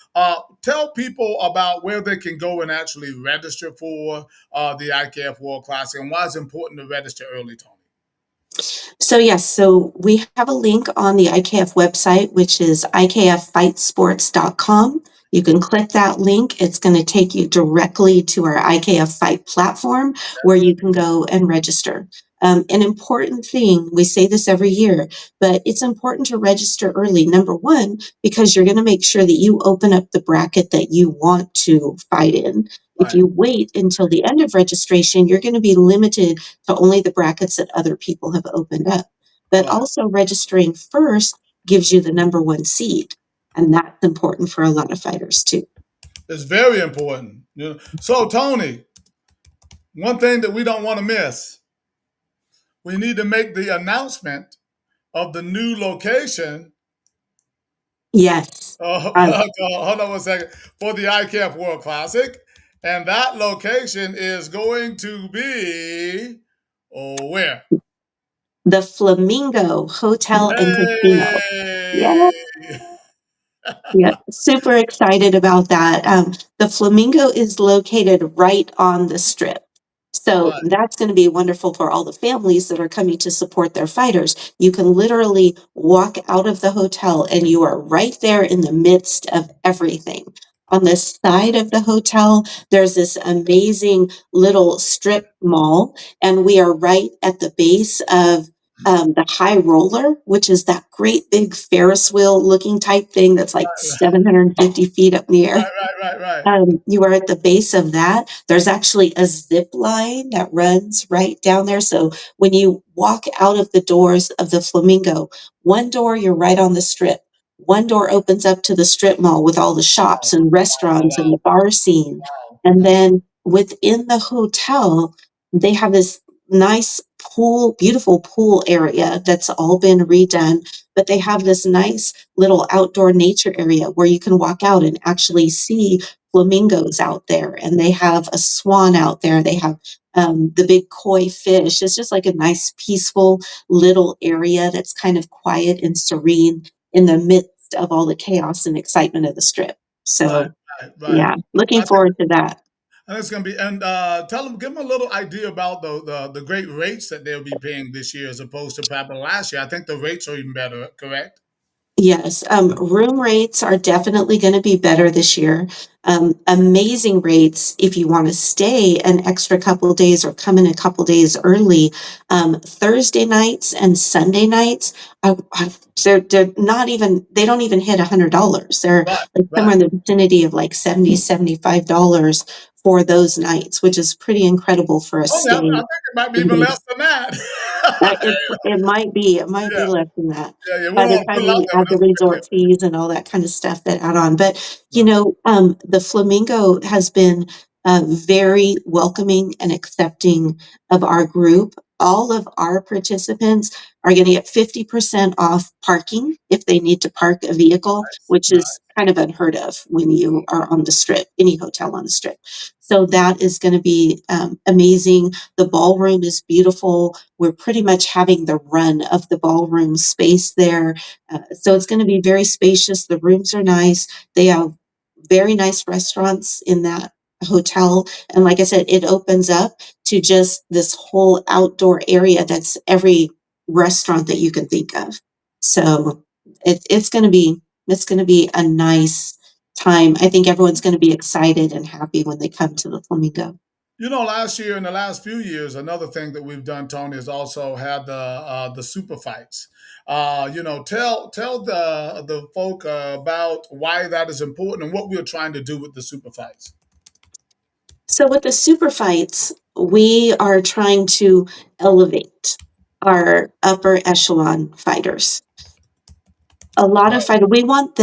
Tell people about where they can go and actually register for the IKF World Classic, and why it's important to register early, Tony. So yes, so we have a link on the IKF website, which is ikffightsports.com. You can click that link. It's going to take you directly to our IKF Fight platform where you can go and register. An important thing, we say this every year, but it's important to register early. Number one, because you're going to make sure that you open up the bracket that you want to fight in. If Right, you wait until the end of registration, you're going to be limited to only the brackets that other people have opened up. But right. also registering first gives you the number one seed. And that's important for a lot of fighters too. It's very important. So, Tony, one thing that we don't want to miss, we need to make the announcement of the new location. Yes. Uh, Hold on one second, for the IKF World Classic, and that location is going to be where? the Flamingo Hotel and Casino. Yeah. Hey! Yeah, super excited about that. The Flamingo is located right on the strip. So Right, that's going to be wonderful for all the families that are coming to support their fighters. You can literally walk out of the hotel and you are right there in the midst of everything. On the side of the hotel, there's this amazing little strip mall, and we are right at the base of the high roller, which is that great big Ferris wheel looking type thing that's like right, 750 feet up in the air. right, right, right, right. You are at the base of that. There's actually a zip line that runs right down there. So when you walk out of the doors of the Flamingo, one door, you're right on the strip. One door opens up to the strip mall with all the Wow, shops and wow, restaurants and wow, the bar scene. wow. And then within the hotel, they have this nice pool, beautiful pool area that's all been redone. But they have this nice little outdoor nature area where you can walk out and actually see flamingos out there, and they have a swan out there. They have the big koi fish. It's just like a nice, peaceful little area that's kind of quiet and serene in the midst of all the chaos and excitement of the strip. Right, So, right, right. yeah, looking I think forward to that. and it's going to be, and give them a little idea about the great rates that they'll be paying this year as opposed to probably last year. I think the rates are even better, correct? Yes, room rates are definitely going to be better this year. Amazing rates if you want to stay an extra couple days or come in a couple days early. Thursday nights and Sunday nights, they're not even, they don't even hit $100. They're Right, like somewhere right. in the vicinity of like $70, $75 for those nights, which is pretty incredible for a Oh, yeah, I stay. think it might be even less than that. It might be Yeah, less than that yeah, yeah. We by don't the want to time put it out you there, but add the that's a good resort tip. fees and all that kind of stuff that add on. But, Right. the Flamingo has been very welcoming and accepting of our group. all of our participants are going to get 50% off parking if they need to park a vehicle, which Right. is kind of unheard of when you are on the strip, any hotel on the strip. So that is going to be amazing. The ballroom is beautiful. We're pretty much having the run of the ballroom space there. So it's going to be very spacious. The rooms are nice. They have very nice restaurants in that hotel. And like I said, it opens up to just this whole outdoor area that's every restaurant that you can think of. So it's going to be a nice time. I think everyone's going to be excited and happy when they come to the Flamingo. Last year and the last few years, another thing that we've done, Tony, is also had the super fights. Tell the folk about why that is important and what we're trying to do with the super fights. So with the super fights, we are trying to elevate our upper echelon fighters. A lot of Right, fighters, we want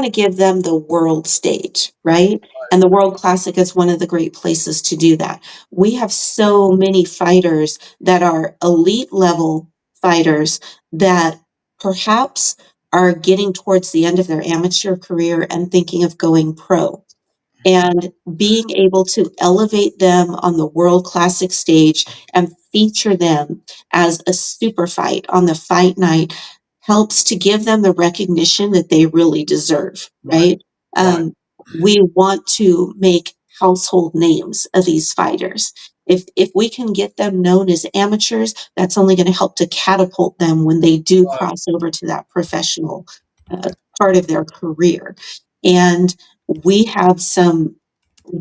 to give them the world stage, right? And the World Classic is one of the great places to do that. We have so many fighters that are elite level fighters that perhaps are getting towards the end of their amateur career and thinking of going pro, and being able to elevate them on the world classic stage and feature them as a super fight on the fight night helps to give them the recognition that they really deserve, right, right? right, um, we want to make household names of these fighters. If we can get them known as amateurs, that's only going to help to catapult them when they do right, cross over to that professional uh, part of their career. And we have some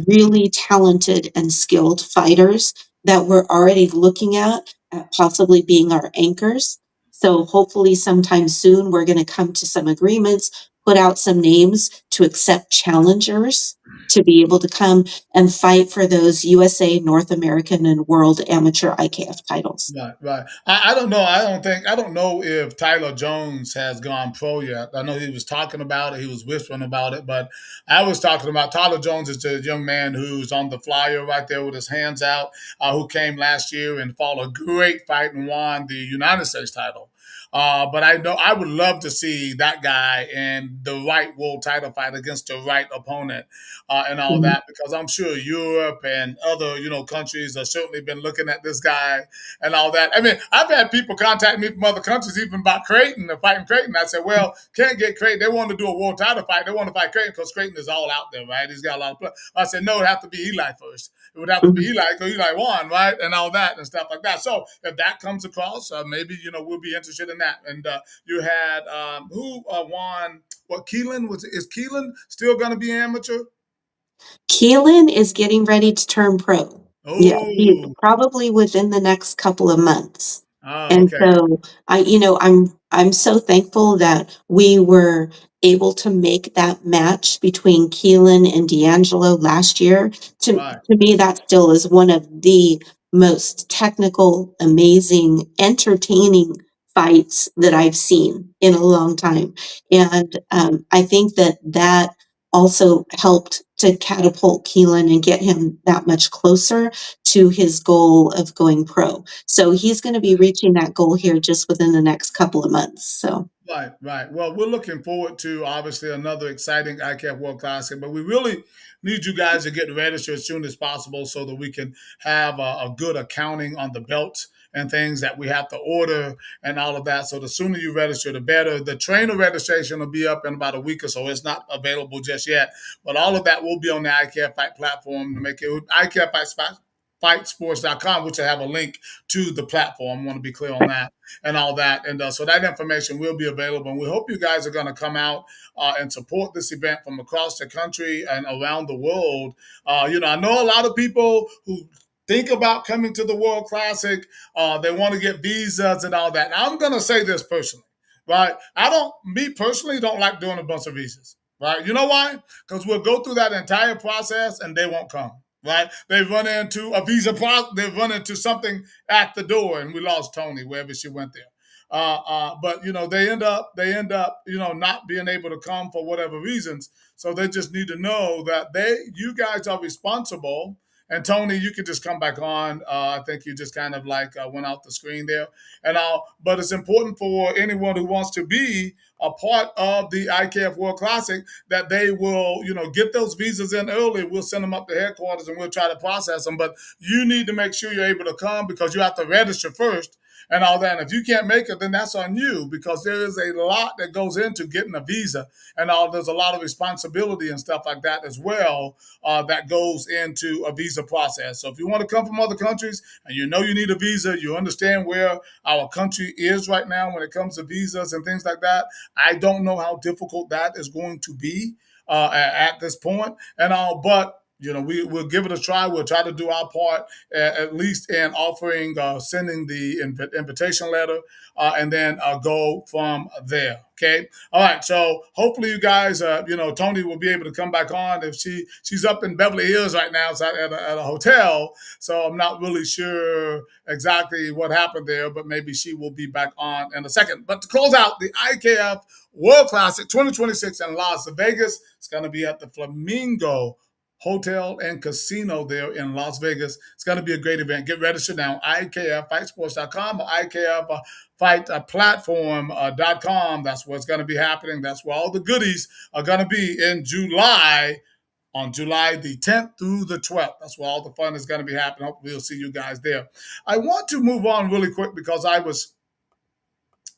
really talented and skilled fighters that we're already looking at possibly being our anchors. So hopefully sometime soon we're going to come to some agreements, put out some names to accept challengers to be able to come and fight for those USA, North American, and World Amateur IKF titles. right, right. I don't know. I don't know if Tyler Jones has gone pro yet. I know he was talking about it. He was whispering about it, but I was talking about Tyler Jones is the young man who's on the flyer right there with his hands out, who came last year and fought a great fight and won the United States title. But I know I would love to see that guy in the right world title fight against the right opponent and all Mhm. that, because I'm sure Europe and other countries have certainly been looking at this guy and all that. I mean, I've had people contact me from other countries, even about Creighton, the fighting Creighton. I said, well, can't get Creighton. They want to do a world title fight. They want to fight Creighton because Creighton is all out there, right? He's got a lot of play. I said, no, it would have to be Eli first. It would have to be Mhm. Eli because Eli won, right? And all that and stuff like that. So if that comes across, maybe, we'll be interested in that. And you had who won? What, Keelan? Is Keelan still going to be amateur? Keelan is getting ready to turn pro. Yeah, he Oh, probably within the next couple of months. oh, And okay. so I'm so thankful that we were able to make that match between Keelan and D'Angelo last year. Right, To me, that still is one of the most technical, amazing, entertaining fights that I've seen in a long time. And I think that also helped to catapult Keelan and get him that much closer to his goal of going pro. So he's going to be reaching that goal here just within the next couple of months. So right, right. Well, we're looking forward to obviously another exciting ICAP World Classic, but we really need you guys to get registered as soon as possible so that we can have a good accounting on the belts and things that we have to order and all of that. So the sooner you register, the better. The trainer registration will be up in about a week or so. It's not available just yet, but all of that will be on the ICAP Fight platform to make it ICAP Fight Spot fightsports.com, which I have a link to the platform. I want to be clear on that and all that. And so that information will be available. And we hope you guys are going to come out and support this event from across the country and around the world. I know a lot of people who think about coming to the World Classic. They want to get visas and all that. And I'm going to say this personally, right? Me personally, don't like doing a bunch of visas, right? You know why? Because we'll go through that entire process and they won't come. Right? They run into a visa process. They run into something at the door, and we lost Tony wherever she went there. But they end up not being able to come for whatever reasons. So they just need to know that you guys are responsible, And Tony, you could just come back on. I think you just kind of like went out the screen there. But it's important for anyone who wants to be a part of the IKF World Classic that they will, get those visas in early. We'll send them up to headquarters and we'll try to process them. But you need to make sure you're able to come because you have to register first and all that. And if you can't make it, then that's on you because there is a lot that goes into getting a visa and all. There's a lot of responsibility and stuff like that as well that goes into a visa process. So if you want to come from other countries and you know you need a visa, you understand where our country is right now when it comes to visas and things like that. I don't know how difficult that is going to be at this point and all, but we'll give it a try. We'll try to do our part, at least in offering, sending the invitation letter, and then go from there. Okay. All right. So hopefully you guys, Tony will be able to come back on. If she's up in Beverly Hills right now, so at a hotel. So I'm not really sure exactly what happened there, but maybe she will be back on in a second. But to close out the IKF World Classic 2026 in Las Vegas, it's going to be at the Flamingo Hotel and Casino there in Las Vegas. It's going to be a great event. Get registered now. IKFFightsports.com or IKFFightPlatform.com. That's what's going to be happening. That's where all the goodies are going to be in July, on July the 10th through the 12th. That's where all the fun is going to be happening. Hopefully we'll see you guys there. I want to move on really quick because I was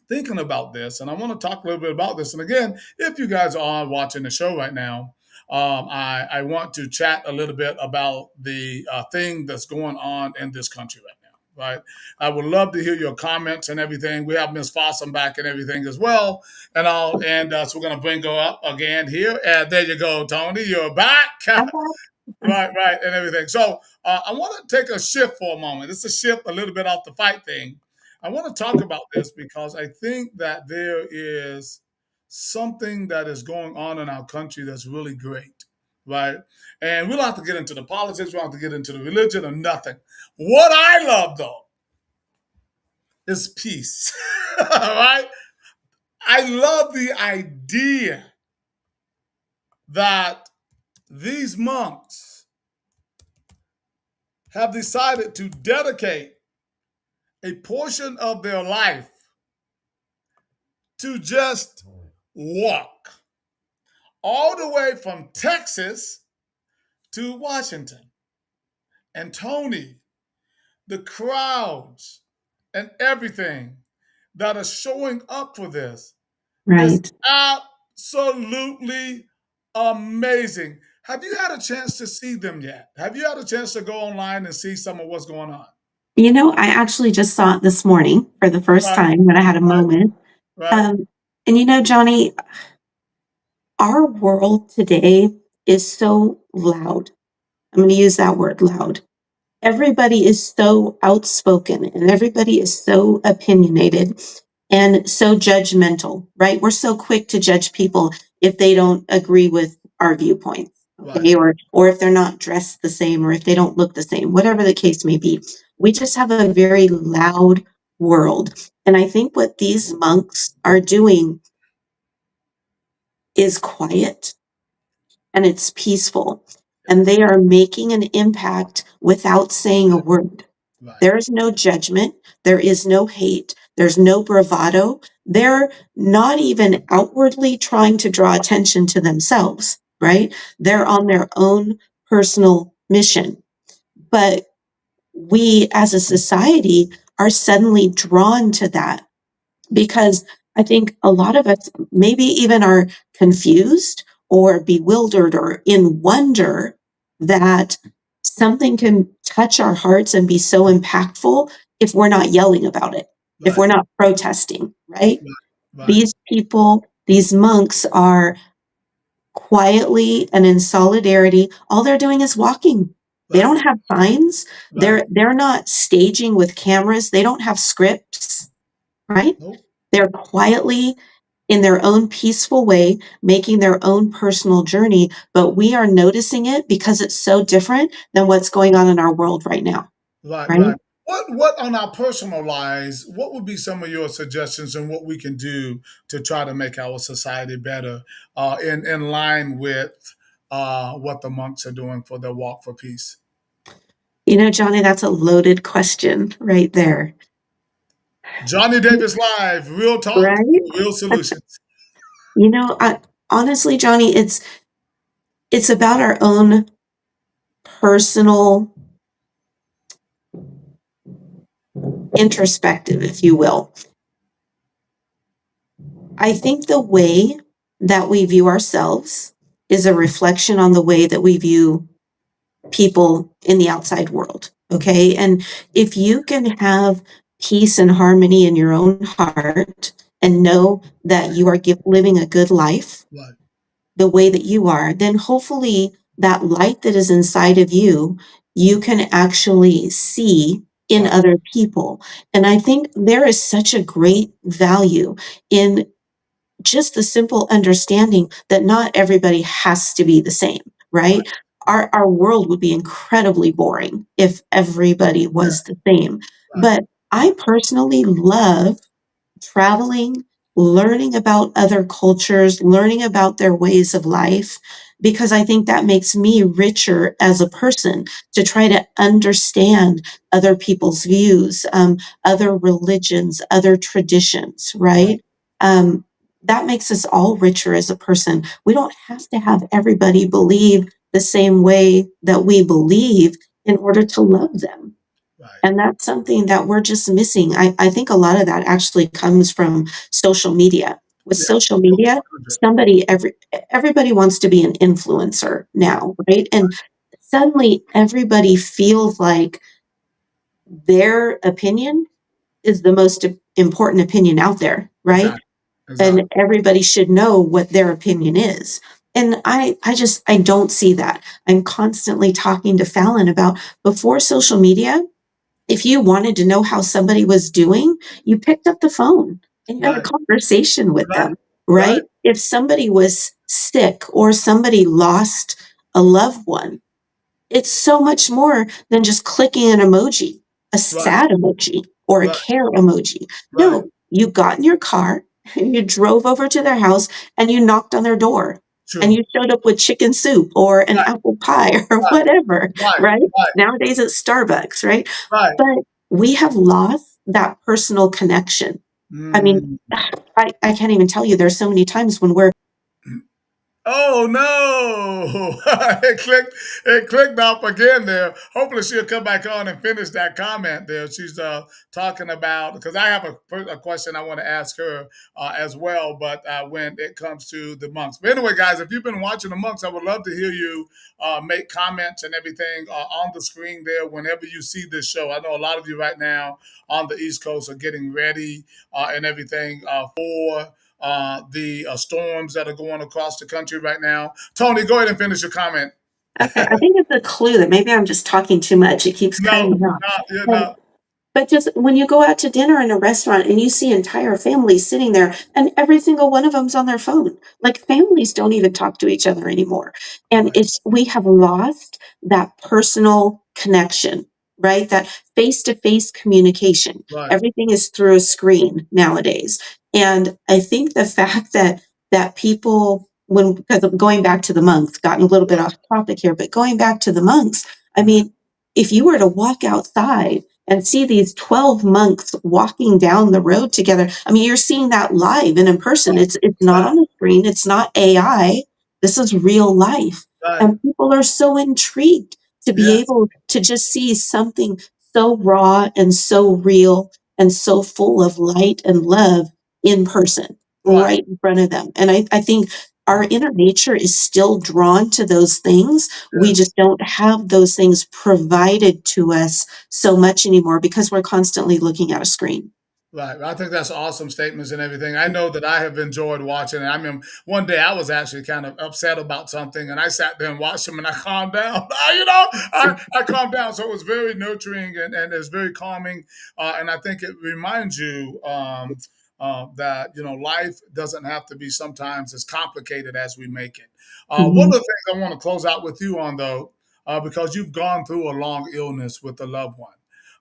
thinking about this and I want to talk a little bit about this. And again, if you guys are watching the show right now, I want to chat a little bit about the thing that's going on in this country right now. Right, I would love to hear your comments and everything. We have Miss Fossum back and everything as well, and all. And so we're going to bring her up again here. And there you go, Tony. You're back. Right, and everything. So I want to take a shift for a moment. It's a shift a little bit off the fight thing. I want to talk about this because I think that there is something that is going on in our country that's really great, right? And we don't have to get into the politics, we don't have to get into the religion or nothing. What I love, though, is peace, right? I love the idea that these monks have decided to dedicate a portion of their life to just walk all the way from Texas to Washington. And Tony, the crowds and everything that are showing up for this is Right. absolutely amazing. Have you had a chance to see them yet? Have you had a chance to go online and see some of what's going on? I actually just saw it this morning for the first Right, time when I had a right, moment. right, Um, Johnny, our world today is so loud. I'm going to use that word, loud. Everybody is so outspoken and everybody is so opinionated and so judgmental, right? We're so quick to judge people if they don't agree with our viewpoints, right, okay? Or if they're not dressed the same or if they don't look the same, whatever the case may be. We just have a very loud world. And I think what these monks are doing is quiet and it's peaceful. And yes, they are making an impact without saying a word. right, There is no judgment. There is no hate. There's no bravado. They're not even outwardly trying to draw attention to themselves, right? They're on their own personal mission. But we as a society are suddenly drawn to that because I think a lot of us maybe even are confused or bewildered or in wonder that something can touch our hearts and be so impactful if we're not yelling about it, if we're right, not protesting, right? right, right, These people, these monks are quietly and in solidarity. All they're doing is walking. They right, don't have signs. right. They're not staging with cameras. They don't have scripts, right? Nope. They're quietly in their own peaceful way, making their own personal journey, but we are noticing it because it's so different than what's going on in our world right now, Right, right? right. What on our personal lives, what would be some of your suggestions and what we can do to try to make our society better in line with what the monks are doing for their walk for peace? You know, Johnny, that's a loaded question right there. Johnny Davis Live, real talk, Right? real solutions. You know, honestly, Johnny, it's about our own personal introspective, if you will. I think the way that we view ourselves is a reflection on the way that we view people in the outside world. Okay. And if you can have peace and harmony in your own heart and know that you are living a good life Right, the way that you are, then hopefully that light that is inside of you, you can actually see in right, other people. And I think there is such a great value in just the simple understanding that not everybody has to be the same, right, right? Our world would be incredibly boring if everybody yeah, was the same. right, But I personally love traveling, learning about other cultures, learning about their ways of life, because I think that makes me richer as a person to try to understand other people's views, other religions, other traditions, right, right? Um, that makes us all richer as a person. We don't have to have everybody believe the same way that we believe in order to love them. right. And that's something that we're just missing. I think a lot of that actually comes from social media. With Yeah, social media, 100. everybody wants to be an influencer Right, now, right? And suddenly everybody feels like their opinion is the most important opinion out there, right? exactly, exactly. And everybody should know what their opinion is. And I don't see that. I'm constantly talking to Fallon about before social media, if you wanted to know how somebody was doing, you picked up the phone and you had a Right, conversation with right, them, right, right? If somebody was sick or somebody lost a loved one, it's so much more than just clicking an emoji, a right, sad emoji or a right, care emoji. right. No, you got in your car and you drove over to their house and you knocked on their door and True. you showed up with chicken soup or an Right, apple pie or right, whatever, right, right? right, Nowadays it's Starbucks, right? right. But we have lost that personal connection. I mean, Mm. I can't even tell you there's so many times when we're Oh no! It clicked off again there. Hopefully she'll come back on and finish that comment there. She's talking about because I have a question I want to ask her as well. But when it comes to the monks, but anyway, guys, if you've been watching the monks, I would love to hear you make comments and everything on the screen there whenever you see this show. I know a lot of you right now on the East Coast are getting ready and everything for the storms that are going across the country right now. Tony, go ahead and finish your comment. okay. I think it's a clue that maybe I'm just talking too much. It keeps No, cutting me off. not you're But not But just when you go out to dinner in a restaurant and you see entire families sitting there and every single one of them's on their phone. Like families don't even talk to each other anymore. And right, it's we have lost that personal connection, right? That face-to-face communication. right, Everything is through a screen nowadays. And I think the fact that people when because of going back to the monks, gotten a little bit right, off topic here, but going back to the monks, I mhm, mean, if you were to walk outside and see these 12 monks walking down the road together. I mean, you're seeing that live and in person. It's not right, on a screen, it's not AI. This is real life. right. And people are so intrigued to be Yes, able to just see something so raw and so real and so full of light and love in person, right. right in front of them. And I think our inner nature is still drawn to those things. We Yes. just don't have those things provided to us so much anymore because we're constantly looking at a screen. Right. I think that's awesome statements and everything. I know that I have enjoyed watching it. I mean, one day I was actually kind of upset about something and I sat there and watched them and I calmed down. I calmed down. So it was very nurturing and it's very calming. And I think it reminds you that, life doesn't have to be sometimes as complicated as we make it. One of Mhm. the things I want to close out with you on, though, because you've gone through a long illness with a loved one.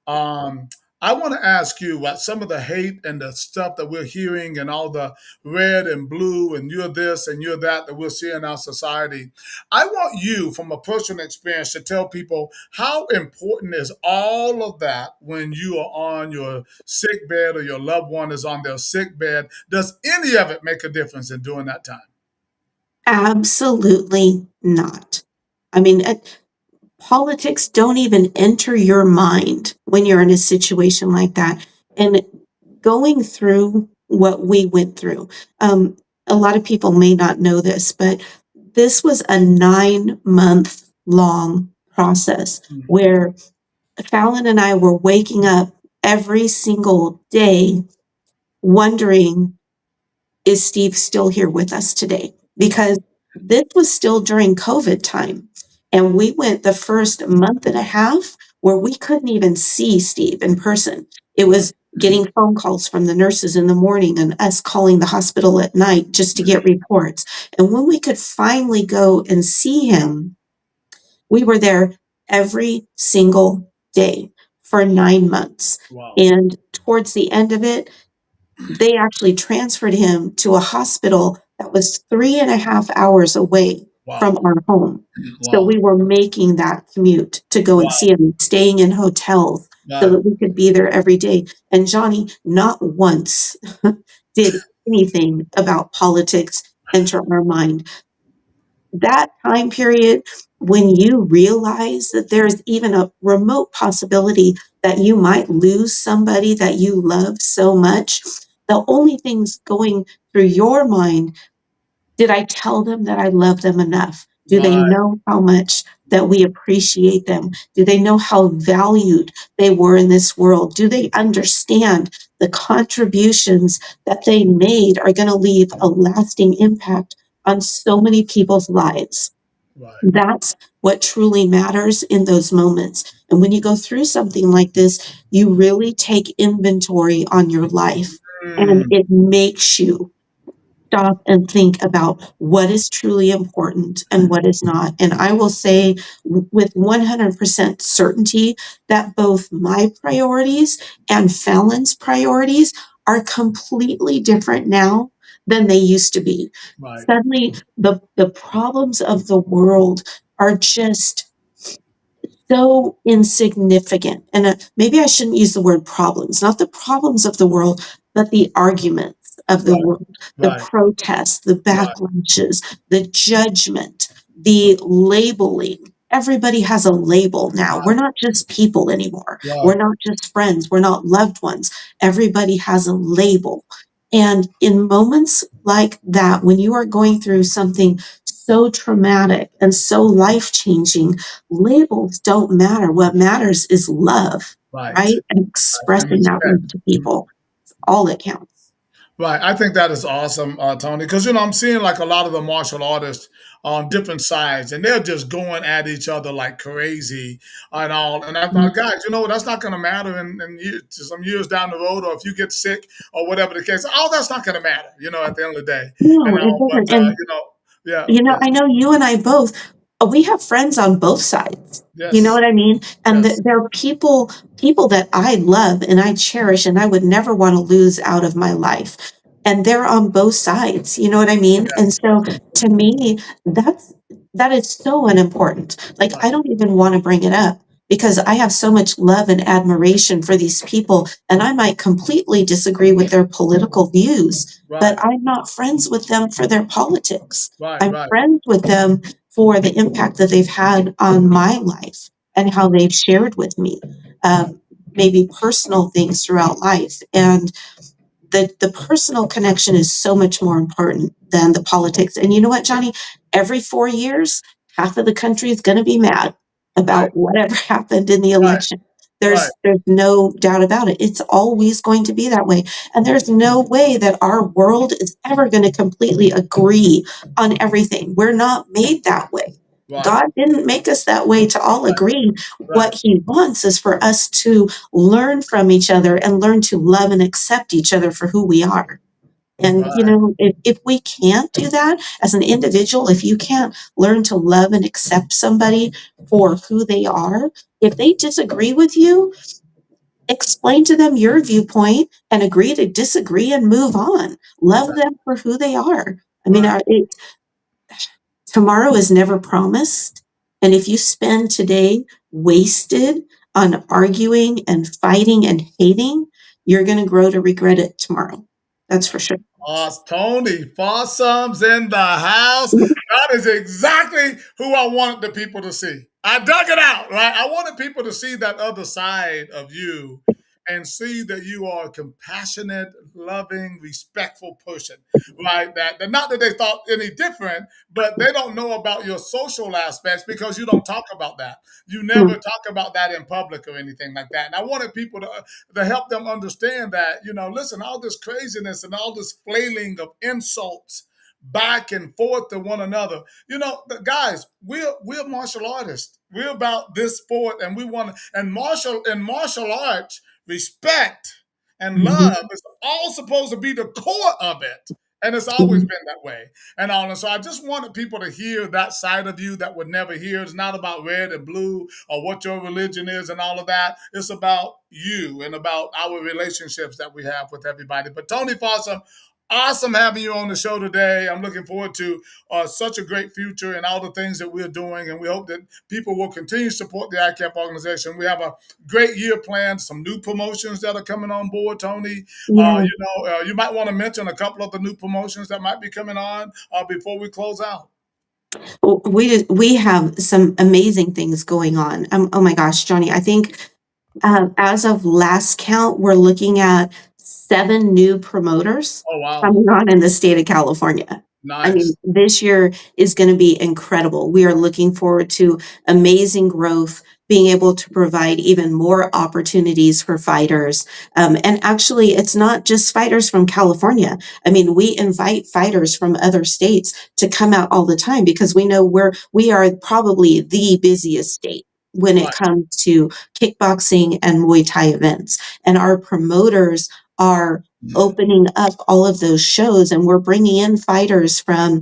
Um, I want to ask you what some of the hate and the stuff that we're hearing and all the red and blue and you're this and you're that we're seeing in our society. I want you, from a personal experience, to tell people how important is all of that when you are on your sick bed or your loved one is on their sick bed. Does any of it make a difference in during that time? Absolutely not. I mean, politics don't even enter your mind when you're in a situation like that. And going through what we went through, a lot of people may not know this, but this was a 9-month long process Mm. where Fallon and I were waking up every single day wondering, is Steve still here with us today? Right. Because this was still during COVID time. And we went the first month and a half where we couldn't even see Steve in person. It Right. was getting phone calls from the nurses in the morning and us calling the hospital at night just to get reports. And when we could finally go and see him, we were there every single day for 9 months. Wow. And towards the end of it, they actually transferred him to a hospital that was 3.5 hours away from Wow. our home. So Wow. we were making that commute to go and see Wow. him, staying in hotels so Right. that we could be there every day. And Johnny, not once did anything about politics enter our mind. That time period, when you realize that there's even a remote possibility that you might lose somebody that you love so much, the only things going through your mind, did I tell them that I love them enough? Do they Right. know how much that we appreciate them? Do they know how valued they were in this world? Do they understand the contributions that they made are going to leave a lasting impact on so many people's lives? Right. That's what truly matters in those moments. And when you go through something like this, you really take inventory on your life and Mm. it makes you stop and think about what is truly important and what is not. And I will say with 100% certainty that both my priorities and Fallon's priorities are completely different now than they used to be. Right. Suddenly, the problems of the world are just so insignificant. And maybe I shouldn't use the word problems, not the problems of the world, but the arguments of the Right. world, the Right. protests, the Right. backlashes, the judgment, the labeling. Everybody has a label now. We're not just people anymore. We're Right. not just friends. We're not loved ones. Everybody has a label. And in moments like that, when you are going through something so traumatic and so life changing, labels don't matter. What matters is love, Right. right? And And expressing that respect. love to people. It's all that counts. Right. I think that is awesome, Tony, because, you know, I'm seeing like a lot of the martial artists on different sides and they're just going at each other like crazy and all. And I thought, guys, you know, that's not going to matter in years, some years down the road, or if you get sick or whatever the case. Oh, that's not going to matter, you know, at the end of the day. And No, it all. But, doesn't. And you know, yeah, I yes, know you and I both, we have friends on both sides. You know yes, what I mean? And yes, there are people that I love and I cherish and I would never want to lose out of my life. And they're on both sides. You know what I mean? And yes, so to me, that is so unimportant. Like right, I don't even want to bring it up because I have so much love and admiration for these people and I might completely disagree with their political views, but right, I'm not friends with them for their politics. right, I'm right, friends with them for the impact that they've had on my life and how they've shared with me, um, maybe personal things throughout life. And the personal connection is so much more important than the politics. And you know what, Johnny? Every 4 years, half of the country is going to be mad right, about whatever happened in the right, election. right, There's no doubt about it. It's always going to be that way. And there's no way that our world is ever going to completely agree on everything. We're not made that way. right, God didn't make us that way to all agree. right, What he wants is for us to learn from each other and learn to love and accept each other for who we are. And, right, if we can't do that as an individual, if you can't learn to love and accept somebody for who they are, if they disagree with you, explain to them your viewpoint and agree to disagree and move on. Love Exactly. them for who they are. I mean, Right. tomorrow is never promised. And if you spend today wasted on arguing and fighting and hating, you're going to grow to regret it tomorrow. That's for sure. Tony Fossum's in the house. That is exactly who I wanted the people to see. I dug it out, right? I wanted people to see that other side of you and see that you are a compassionate, loving, respectful person, right? That not that they thought any different, but they don't know about your social aspects because you don't talk about that. You never Mm, talk about that in public or anything like that. And I wanted people to help them understand that, listen, all this craziness and all this flailing of insults back and forth to one another. Guys, we're martial artists. We're about this sport, and we want to. And martial arts, respect and mhm, love is all supposed to be the core of it. And it's always mhm. been that way. And so I just wanted people to hear that side of you that would never hear. It's not about red and blue or what your religion is and all of that. It's about you and about our relationships that we have with everybody. But Tony Fossum, awesome having you on the show today. I'm looking forward to such a great future and all the things that we're doing. And we hope that people will continue to support the ICAP organization. We have a great year planned, some new promotions that are coming on board, Tony. Yeah. You might want to mention a couple of the new promotions that might be coming on before we close out. We have some amazing things going on. Oh my gosh, Johnny, I think as of last count, we're looking at 7 new promoters Oh, wow. coming on in the state of California. I Nice. mean, this year is going to be incredible. We are looking forward to amazing growth, being able to provide even more opportunities for fighters. And actually, it's not just fighters from California. I mean, we invite fighters from other states to come out all the time because we know we are probably the busiest state when it Right. comes to kickboxing and Muay Thai events. And our promoters are opening up all of those shows, and we're bringing in fighters from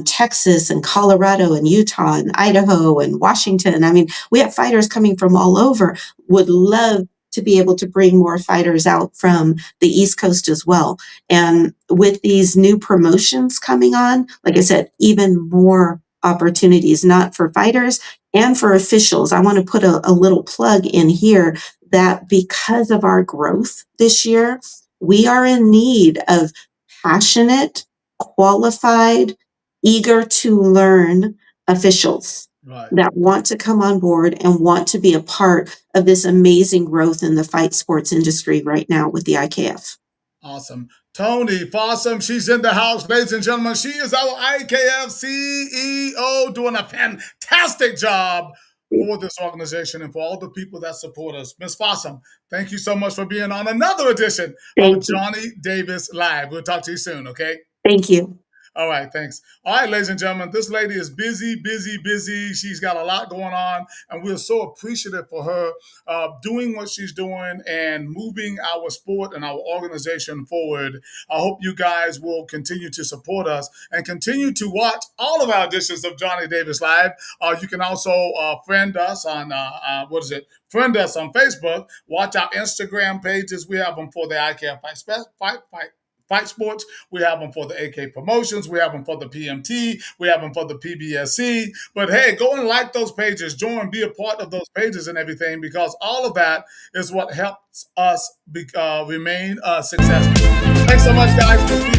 Texas and Colorado and Utah and Idaho and Washington. I mean, we have fighters coming from all over. Would love to be able to bring more fighters out from the East Coast as well. And with these new promotions coming on, like I said, even more opportunities, not for fighters and for officials. I want to put a little plug in here that because of our growth this year, we are in need of passionate, qualified, eager to learn officials Right. that want to come on board and want to be a part of this amazing growth in the fight sports industry right now with the IKF. Awesome. Tony Fossum, she's in the house, ladies and gentlemen. She is our IKF CEO doing a fantastic job for this organization and for all the people that support us. Miss Fossum, thank you so much for being on another edition of Thank you. Johnny Davis Live. We'll talk to you soon, okay? Thank you. All right, thanks. All right, ladies and gentlemen, this lady is busy, busy, busy. She's got a lot going on, and we're so appreciative for her doing what she's doing and moving our sport and our organization forward. I hope you guys will continue to support us and continue to watch all of our editions of Johnny Davis Live. You can also friend us on what is it? Friend us on Facebook. Watch our Instagram pages. We have them for the ICAF Fight Sports. We have them for the AK Promotions. We have them for the PMT. We have them for the PBSC. But hey, go and like those pages. Join, be a part of those pages and everything because all of that is what helps us remain successful. Thanks so much, guys. We'll see you